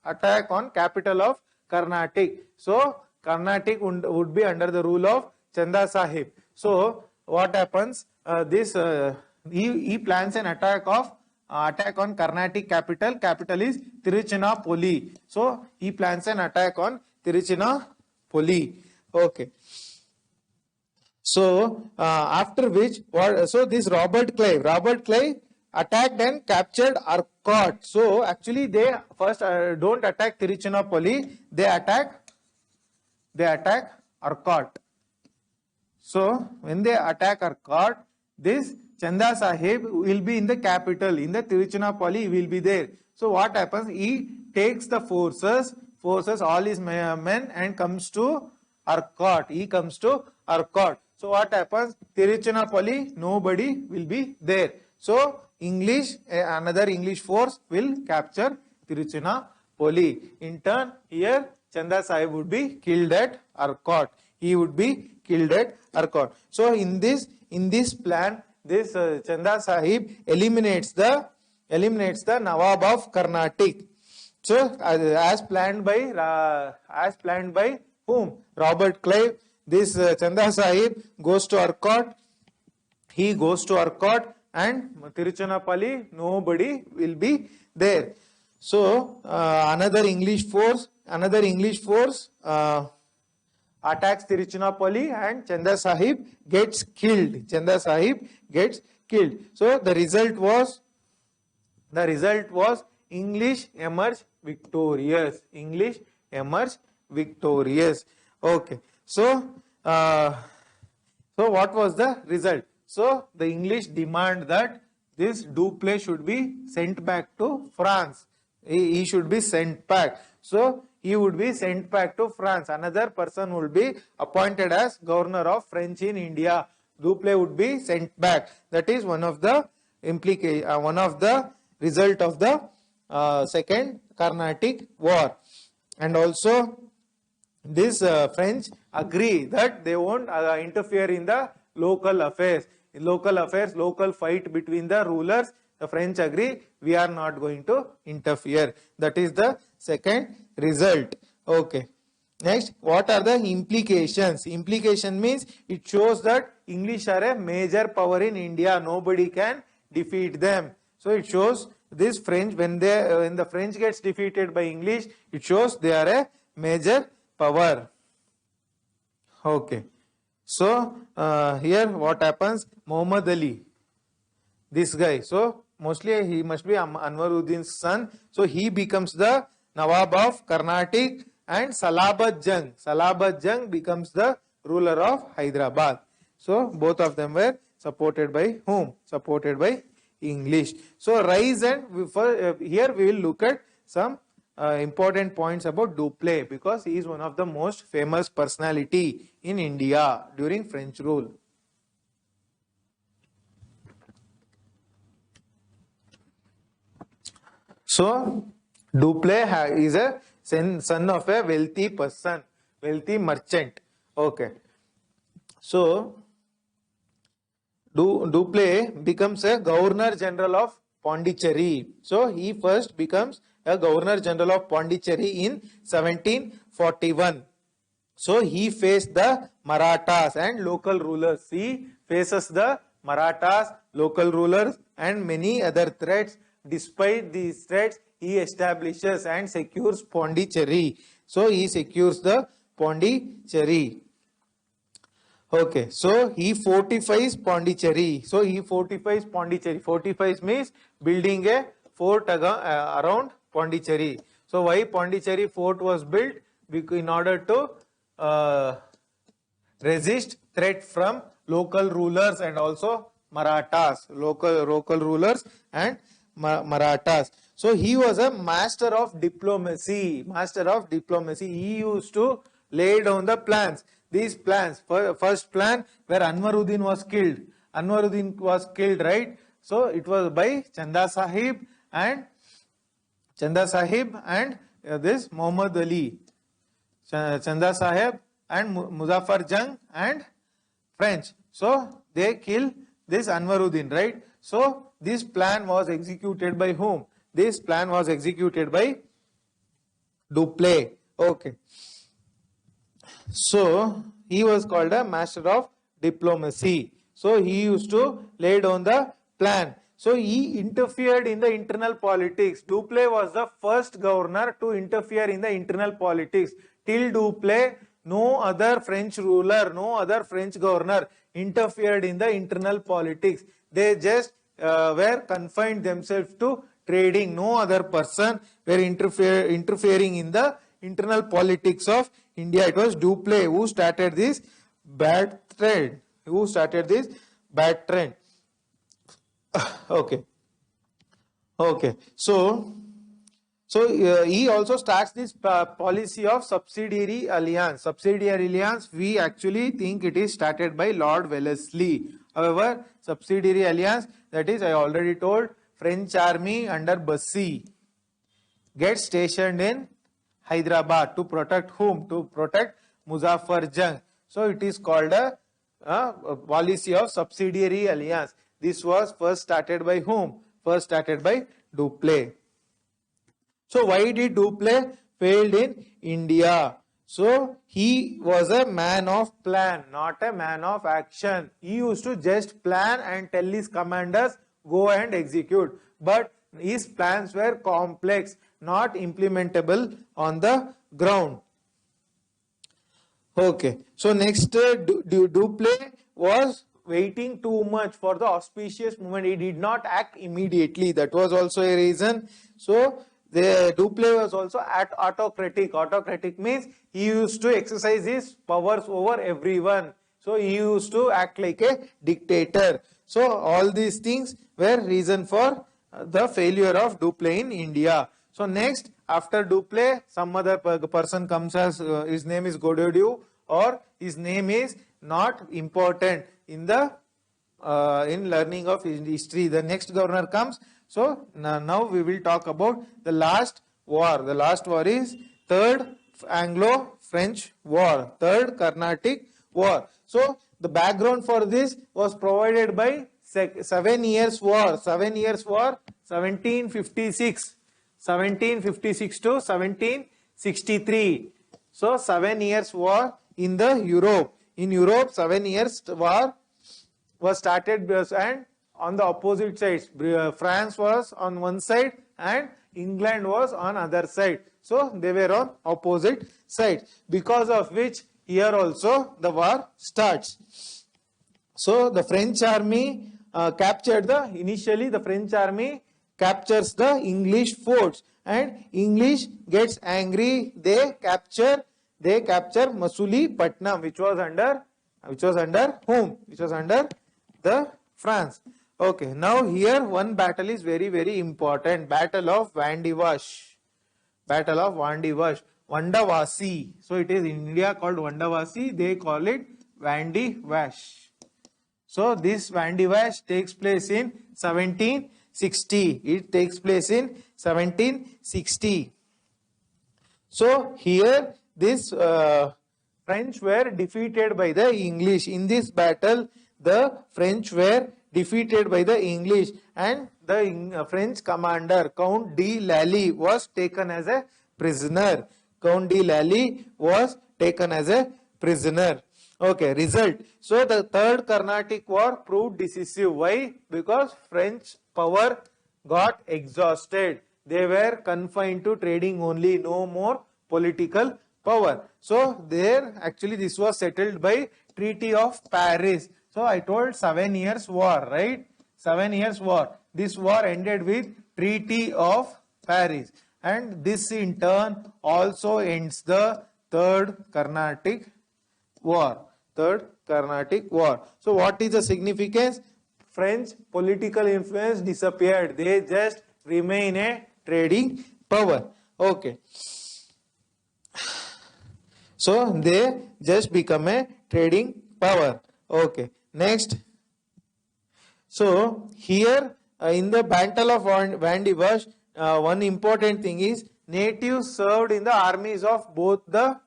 Attack on capital of Carnatic. So Carnatic would be under the rule of Chanda Sahib. So what happens? He plans an attack on Carnatic capital. Capital is Tiruchirappalli. So he plans an attack on Tiruchirappalli. Okay. So after which, so this Robert Clive attacked and captured Arcot. So actually they first don't attack Tiruchirappalli, they attack Arcot. So when they attack Arcot, this Chanda Sahib will be in the capital, in the Tiruchirappalli he will be there. So what happens? He takes the forces all his men and comes to Arcot. He comes to Arcot. So what happens? Tiruchirappalli, nobody will be there. So another English force will capture Tiruchirappalli. In turn, here Chanda Sahib would be killed at Arcot. He would be killed at Arcot. So in this plan, this Chanda Sahib eliminates the Nawab of Carnatic. So as planned by whom? Robert Clive. This Chanda Sahib goes to Arcot. He goes to Arcot and Tiruchirappalli, nobody will be there. So another English force attacks Tiruchirappalli and Chanda Sahib gets killed. So the result was English emerge victorious. Okay. So what was the result? So the English demand that this Dupleix should be sent back to France. He should be sent back. So he would be sent back to France. Another person would be appointed as governor of French in India. Dupleix would be sent back. That is one of the result of the Second Carnatic War. And also this French agree that they won't interfere in the local affairs. In local fight between the rulers, the French agree, we are not going to interfere. That is the second result. Okay. Next, what are the implications? Implication means it shows that English are a major power in India. Nobody can defeat them. So it shows this French, when the French gets defeated by English, it shows they are a major power. Okay. So here what happens? Muhammad Ali, this guy. So mostly he must be Anwaruddin's son. So he becomes the Nawab of Carnatic, and Salabat Jung becomes the ruler of Hyderabad. So both of them were supported by whom? Supported by English. So rise, and here we will look at some important points about Dupleix, because he is one of the most famous personality in India during French rule. So Dupleix is a son of a wealthy person, wealthy merchant. Okay. So Dupleix becomes a Governor General of Pondicherry. So he first becomes a Governor General of Pondicherry in 1741. So he faced the Marathas and local rulers. He faces the Marathas, local rulers, and many other threats. Despite these threats, he establishes and secures Pondicherry. So he secures the Pondicherry. Okay, so he fortifies Pondicherry. Fortifies means building a fort around Pondicherry. So why Pondicherry fort was built? In order to resist threat from local rulers and also Marathas, local rulers and Marathas. So he was a master of diplomacy. He used to lay down the plans. These plans, first plan where Anwaruddin was killed. Right? So it was by Chanda Sahib and this Muhammad Ali. Chanda Sahib and Muzaffar Jung and French. So they kill this Anwaruddin, right? So this plan was executed by whom? This plan was executed by Dupleix. Okay. So he was called a master of diplomacy. So he used to lay down the plan. So he interfered in the internal politics. Dupleix was the first governor to interfere in the internal politics. Till Dupleix, no other French ruler, no other French governor interfered in the internal politics. They just were confined themselves to trading. No other person were interfering in the internal politics of India. It was Dupleix who started this bad trend. Okay. So he also starts this policy of subsidiary alliance. We actually think it is started by Lord Wellesley. However, subsidiary alliance, that is, I already told, French army under Bassi gets stationed in Hyderabad to protect whom? To protect Muzaffar Jung. So it is called a policy of subsidiary alliance. This was first started by whom? First started by Dupleix. So why did Dupleix failed in India? So he was a man of plan, not a man of action. He used to just plan and tell his commanders, go and execute. But his plans were complex, not implementable on the ground. Okay. So next, Dupleix was waiting too much for the auspicious moment. He did not act immediately. That was also a reason. So the Dupleix was also autocratic. Autocratic means he used to exercise his powers over everyone. So he used to act like a dictator. So all these things were reason for the failure of Dupleix in India. So next, after Dupleix, some other person comes as his name is Gododieu, or his name is not important in the in learning of history. The next governor comes. So now we will talk about the last war. The last war is Third Anglo-French War, Third Carnatic War. So the background for this was provided by 7 years war. 7 years war, 1756 to 1763. So 7 years war in the Europe. In Europe, 7 years war was started, and on the opposite sides, France was on one side and England was on other side. So they were on opposite sides, because of which here also the war starts. So the French army initially the French army captures the English forts, and English gets angry. They capture Masulipatam, which was under whom? Which was under the France. Okay, now here one battle is very, very important. Battle of Vandivasi. Vandavasi. So it is in India called Vandavasi. They call it Vandivasi. So this Vandivasi takes place in 1760. It takes place in 1760. So here this French were defeated by the English. In this battle, the French were defeated by the English, and the French commander Count de Lally was taken as a prisoner. Okay, result. So the Third Carnatic War proved decisive. Why? Because French power got exhausted. They were confined to trading only, no more political power. So there actually this was settled by Treaty of Paris. So I told 7 years war, right? 7 years war. This war ended with Treaty of Paris, and this in turn also ends the Third Carnatic War. Third Carnatic War. So what is the significance? French political influence disappeared. They just remain a trading power. Okay. So they just become a trading power. Okay. Next. So here in the Battle of Vandivas, one important thing is natives served in the armies of both the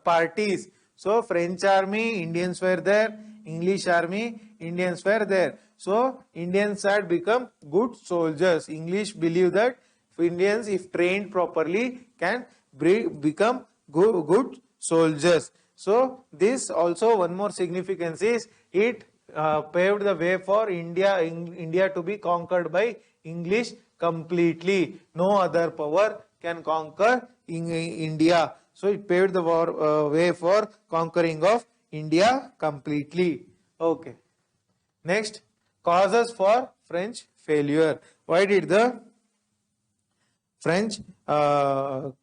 parties. So French army, Indians were there. English army, Indians were there. So Indians had become good soldiers. English believe that Indians, if trained properly, can become good soldiers. So this also one more significance is it paved the way for India to be conquered by English completely. No other power can conquer India. So it paved the way for conquering of India completely. Okay. Next, causes for French failure. Why did the French fail?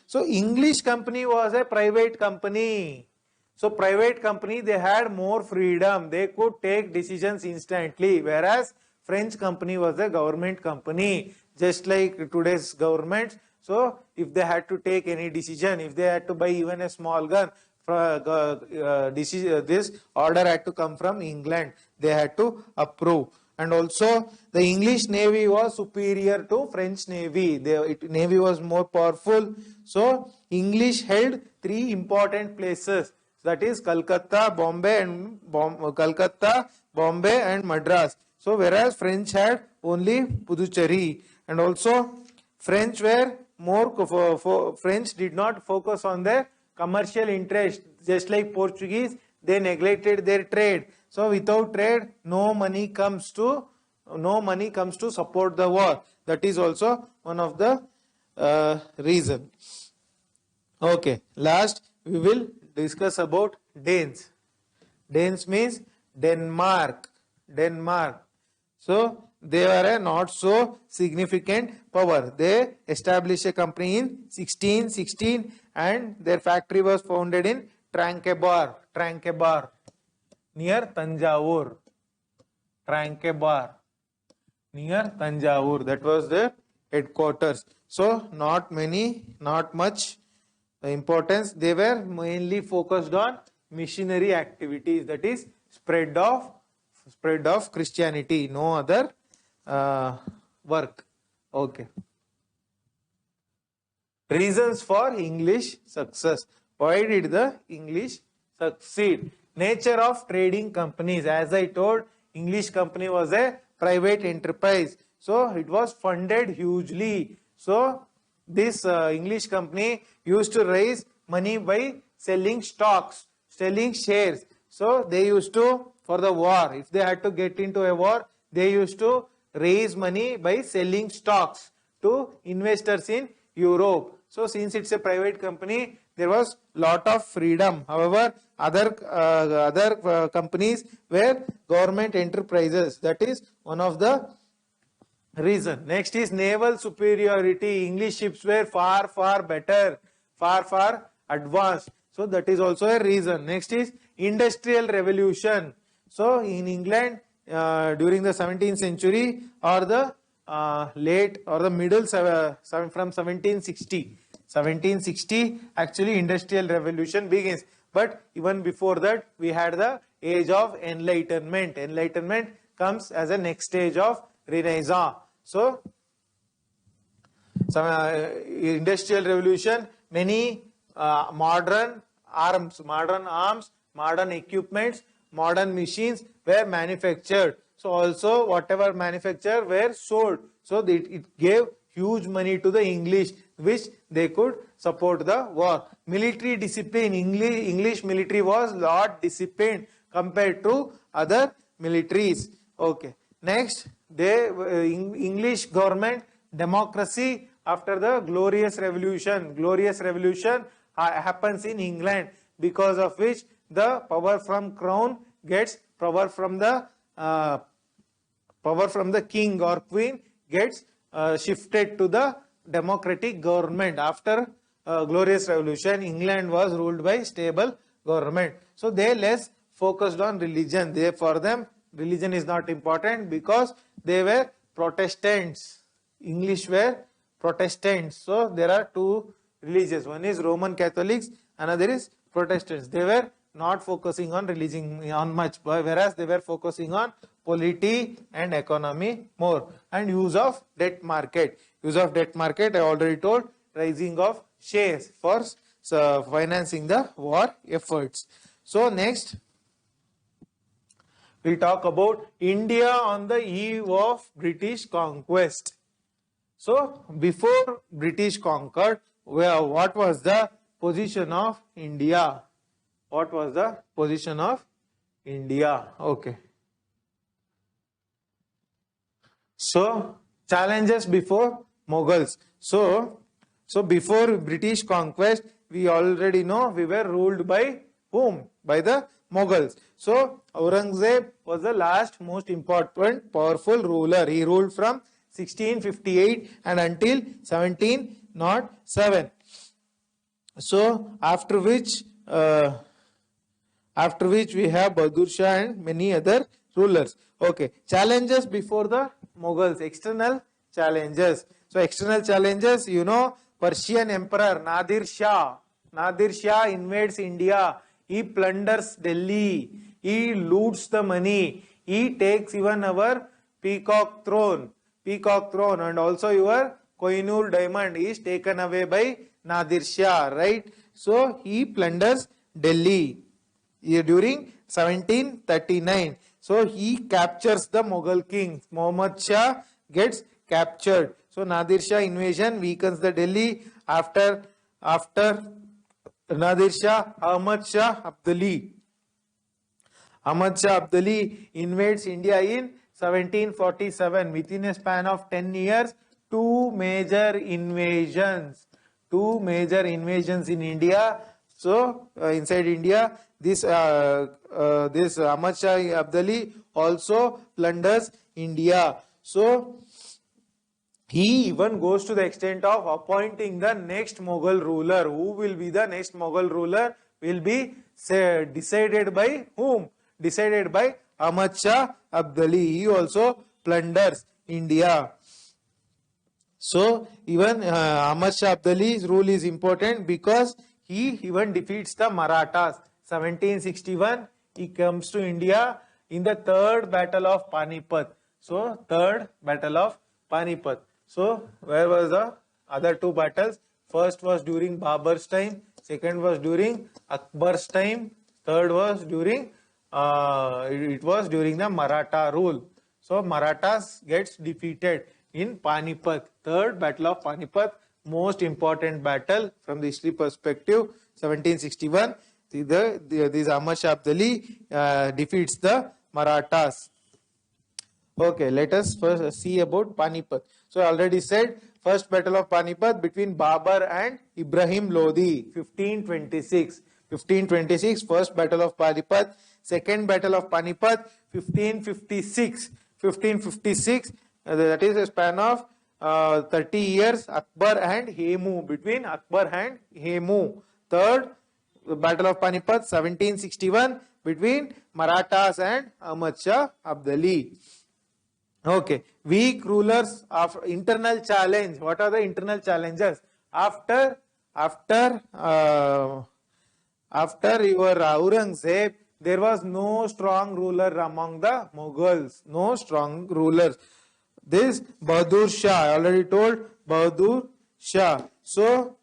So English company was a private company. So private company, they had more freedom. They could take decisions instantly. Whereas French company was a government company. Just like today's government. So if they had to take any decision, if they had to buy even a small gun, this order had to come from England. They had to approve. And also the English Navy was superior to French Navy. Navy was more powerful. So English held three important places. That is Calcutta, Bombay and Madras. So whereas French had only Puducherry. And also French did not focus on their commercial interest. Just like Portuguese, they neglected their trade. So without trade, no money comes to support the war. That is also one of the reason. Okay, last we will discuss about Danes. Danes means Denmark. So they were a not so significant power. They established a company in 1616 and their factory was founded in Trankebar near Tanjavur. Near Tanjavur. That was the headquarters. So not much importance. They were mainly focused on missionary activities. That is spread of Christianity. No other work. Okay. Reasons for English success. Why did the English succeed? Nature of trading companies. As I told, English company was a private enterprise. So it was funded hugely. So this English company used to raise money by selling stocks, selling shares. So they used to, for the war, if they had to get into a war, they used to raise money by selling stocks to investors in Europe. So since it's a private company, there was lot of freedom. However, other companies were government enterprises. That is one of the reason. Next is naval superiority. English ships were far better, far advanced. So that is also a reason. Next is industrial revolution. So in England during the 17th century or the late or the middle from 1760 actually industrial revolution begins. But even before that we had the age of enlightenment. Enlightenment comes as a next stage of Renaissance. So industrial revolution, many modern arms, modern equipments, modern machines were manufactured. So also whatever manufactured were sold. So it gave huge money to the English, which they could support the war. Military discipline. English military was lot disciplined compared to other militaries. Okay. Next, English government, democracy after the Glorious Revolution. Glorious Revolution happens in England, because of which the power from crown gets power from the king or queen gets shifted to the democratic government. After glorious revolution, England was ruled by stable government. So they less focused on religion. They, for them, religion is not important because they were Protestants. English were Protestants. So there are two religions. One is Roman Catholics, another is Protestants. They were not focusing on religion on much, whereas they were focusing on polity and economy more, and use of debt market. Use of debt market, I already told, rising of shares for financing the war efforts. So next, we'll talk about India on the eve of British conquest. So before British conquered, what was the position of India? What was the position of India? Okay. So challenges before Mughals. So before British conquest, we already know we were ruled by whom? By the Mughals. So Aurangzeb was the last most important powerful ruler. He ruled from 1658 and until 1707. So after which we have Bahadur Shah and many other rulers. Okay, challenges before the Mughals, external challenges. So external challenges, you know, Persian Emperor Nadir Shah. Nadir Shah invades India. He plunders Delhi. He loots the money. He takes even our peacock throne, and also your Kohinoor diamond is taken away by Nadir Shah, right? So he plunders Delhi during 1739. So he captures the Mughal king. Muhammad Shah gets captured. So Nadir Shah invasion weakens the Delhi. After Nadir Shah, Ahmad Shah Abdali. Ahmad Shah Abdali invades India in 1747. Within a span of 10 years, two major invasions in India. So inside India, this Ahmad Shah Abdali also plunders India. So he even goes to the extent of appointing the next Mughal ruler. Who will be the next Mughal ruler will be decided by whom? Decided by Ahmad Shah Abdali. He also plunders India. So even Ahmad Shah Abdali's rule is important because he even defeats the Marathas. 1761, he comes to India in the third battle of Panipat. So third battle of Panipat. So where was the other two battles? First was during Babur's time, second was during Akbar's time, third was during the Maratha rule. So Marathas gets defeated in Panipat. Third battle of Panipat, most important battle from the history perspective. 1761, this Ahmad Shah Abdali defeats the Marathas. Okay, let us first see about Panipat. So I already said, first battle of Panipat between Babur and Ibrahim Lodi, 1526. 1526, first battle of Panipat. Second battle of Panipat, 1556. 1556, that is a span of 30 years, Akbar and Hemu, between Akbar and Hemu. Third battle of Panipat, 1761, between Marathas and Ahmad Shah Abdali. Okay, weak rulers of internal challenge. What are the internal challenges? After your Aurangzeb, there was no strong ruler among the Mughals. No strong rulers. This Bahadur Shah, I already told, Bahadur Shah. So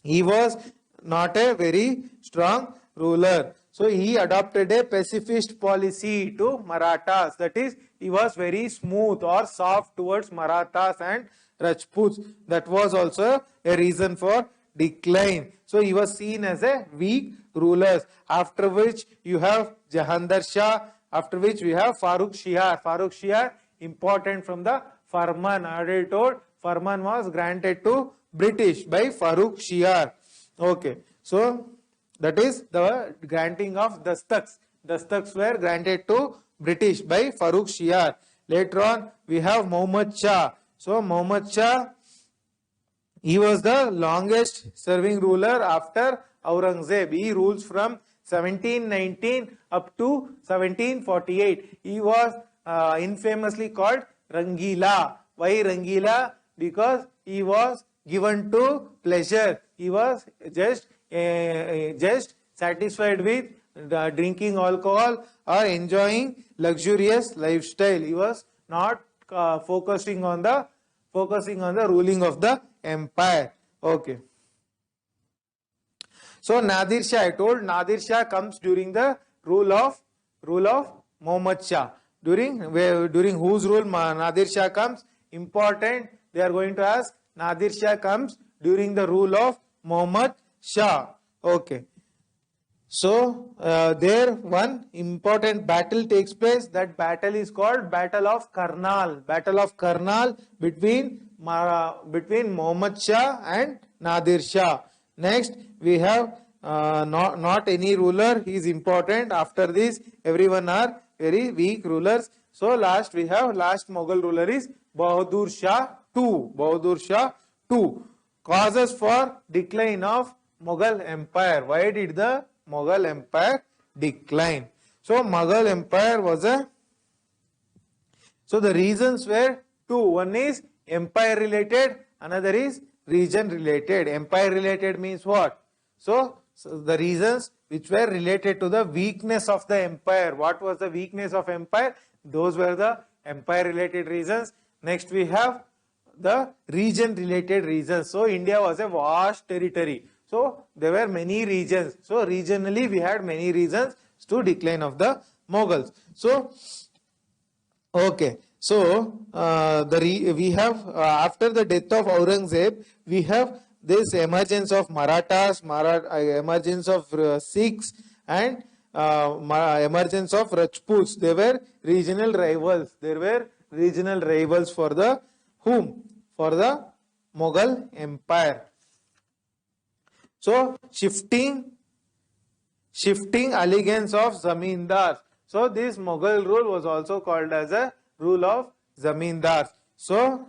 he was not a very strong ruler. So he adopted a pacifist policy to Marathas. That is, he was very smooth or soft towards Marathas and Rajputs. That was also a reason for decline. So he was seen as a weak ruler. After which you have Jahandar Shah. After which we have Farrukh Shihar. Farrukh Shihar, important from the Farman. I already told, Farman was granted to British by Farrukh Shihar. Okay, so that is the granting of Dastaks. Dastaks were granted to British by Farrukh Shihar. Later on, we have Muhammad Shah. So Muhammad Shah He was the longest serving ruler after Aurangzeb. He rules from 1719 up to 1748. He was infamously called Rangila. Why Rangila? Because he was given to pleasure. He was just satisfied with drinking alcohol or enjoying luxurious lifestyle. He was not focusing on the ruling of the empire. Okay. So Nadir Shah, I told Nadir Shah comes during the rule of Muhammad Shah. During whose rule Nadir Shah comes? Important. They are going to ask. Nadir Shah comes during the rule of Muhammad Shah. Okay. So there one important battle takes place. That battle is called Battle of Karnal. Battle of Karnal between Muhammad Shah and Nadir Shah. Next we have not any ruler. He is important. After this, everyone are very weak rulers. So last we have Mughal ruler is Bahadur Shah II. Bahadur Shah II. Causes for decline of Mughal Empire. Why did the Mughal Empire decline? So Mughal Empire was so the reasons were two. One is empire related, another is region related. Empire related means what? So the reasons which were related to the weakness of the empire. What was the weakness of empire? Those were the empire related reasons. Next we have the region related reasons. So India was a vast territory. So there were many regions. So regionally we had many reasons to decline of the Mughals. So okay. So we have after the death of Aurangzeb, we have this emergence of Marathas, emergence of Sikhs, and emergence of Rajputs. They were regional rivals. There were regional rivals for the whom? For the Mughal Empire. So shifting allegiance of zamindars. So this Mughal rule was also called as a rule of zamindars. So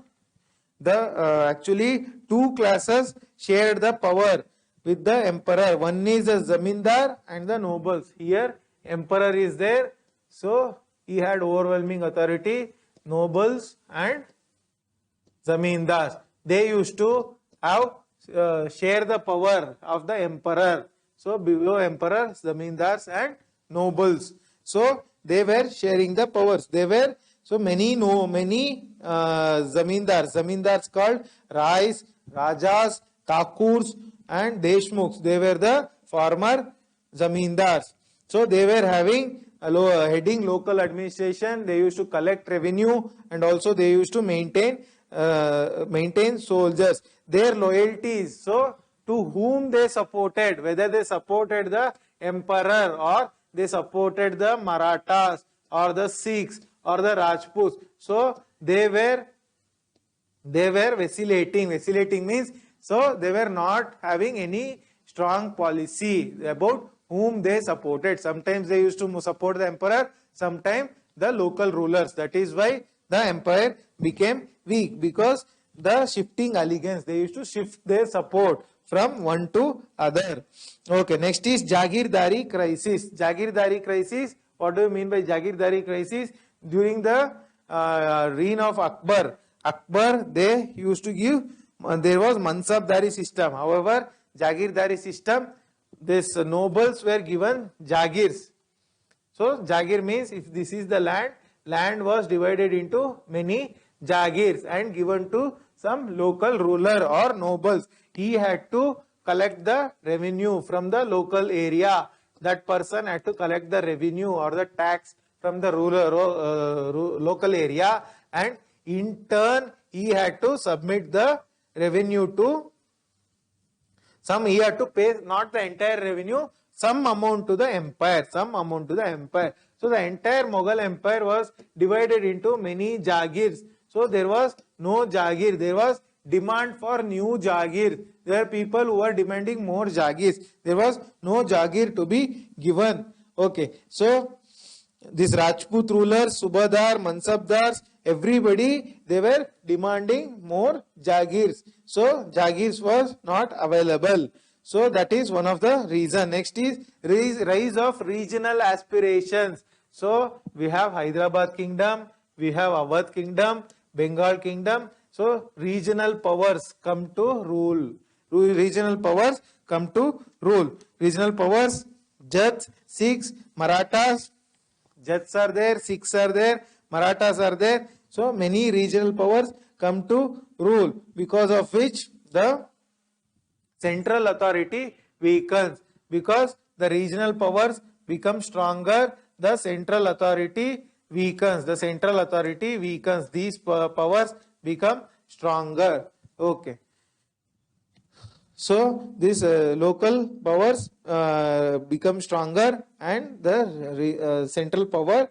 the actually two classes shared the power with the emperor. One is the zamindar and the nobles. Here emperor is there, so he had overwhelming authority. Nobles and zamindars, they used to have share the power of the emperor. So below emperor, zamindars and nobles. So they were sharing the powers. They were so many zamindars. Zamindars called Rais, Rajas, Thakurs and Deshmukhs. They were the former zamindars. So they were having heading local administration. They used to collect revenue and also they used to maintain soldiers. Their loyalties, so to whom they supported, whether they supported the emperor or they supported the Marathas or the Sikhs or the Rajputs. So they were vacillating. Vacillating means so they were not having any strong policy about whom they supported. Sometimes they used to support the emperor, sometimes the local rulers. That is why the empire became weak, because the shifting allegiance, they used to shift their support from one to other. Okay, next is Jagirdari crisis. Jagirdari crisis, what do you mean by Jagirdari crisis? During the reign of Akbar, they used to give, there was Mansabdari system. However, Jagirdari system, this nobles were given Jagirs. So Jagir means if this is the land was divided into many Jagirs and given to some local ruler or nobles. He had to collect the revenue from the local area. That person had to collect the revenue or the tax from the local area, and in turn he had to submit the revenue to he had to pay not the entire revenue, some amount to the empire, So the entire Mughal empire was divided into many Jagirs. So there was no Jagir, there was demand for new Jagir. There are people who are demanding more Jagirs. There was no Jagir to be given. Okay, so These Rajput rulers, Subadar, Mansabdars, everybody, they were demanding more Jagirs. So Jagirs was not available. So that is one of the reason. Next is rise of regional aspirations. So we have Hyderabad kingdom, we have Awadh kingdom, Bengal kingdom. So regional powers come to rule. Regional powers come to rule. Regional powers, Jats, Sikhs, Marathas. Jats are there, Sikhs are there, Marathas are there. So many regional powers come to rule, because of which the central authority weakens. Because the regional powers become stronger, the central authority weakens. The central authority weakens. These powers become stronger. Okay. So these local powers become stronger, and the central power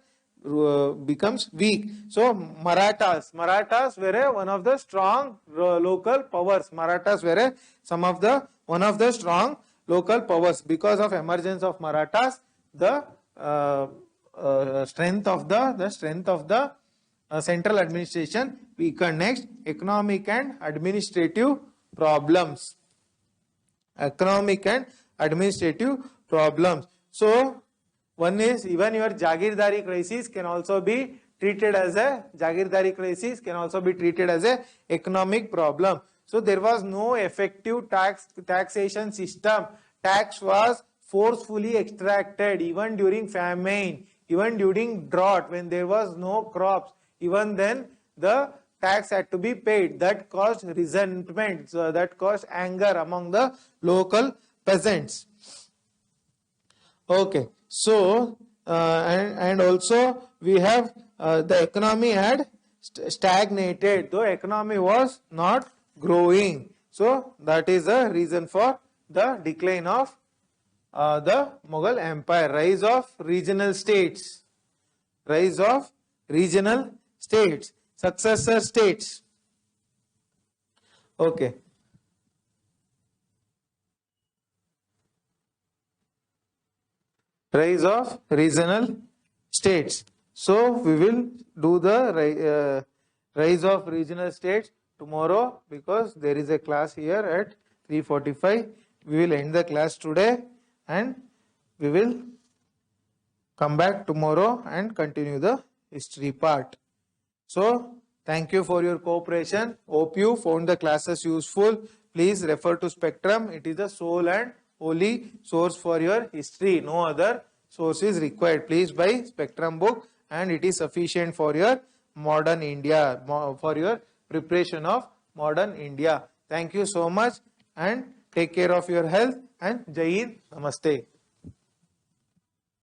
becomes weak. So Marathas were one of the strong local powers. Marathas were one of the strong local powers. Because of emergence of Marathas, the strength of the central administration weakened. Next, economic and administrative problems. Economic and administrative problems. So one is, even your Jagirdari crisis can also be treated as a economic problem. So there was no effective taxation system. Tax was forcefully extracted even during famine, even during drought, when there was no crops. Even then the tax had to be paid. That caused resentment, that caused anger among the local peasants. Okay, so and also we have the economy had stagnated. The economy was not growing. So that is the reason for the decline of the Mughal Empire. Rise of regional states. Successor states. Okay. Rise of regional states. So we will do the rise of regional states tomorrow, because there is a class here at 3:45. We will end the class today and we will come back tomorrow and continue the history part. So thank you for your cooperation. Hope you found the classes useful. Please refer to Spectrum. It is the sole and only source for your history. No other source is required. Please buy Spectrum book, and it is sufficient for your modern India, for your preparation of modern India. Thank you so much, and take care of your health, and Jai Hind, Namaste.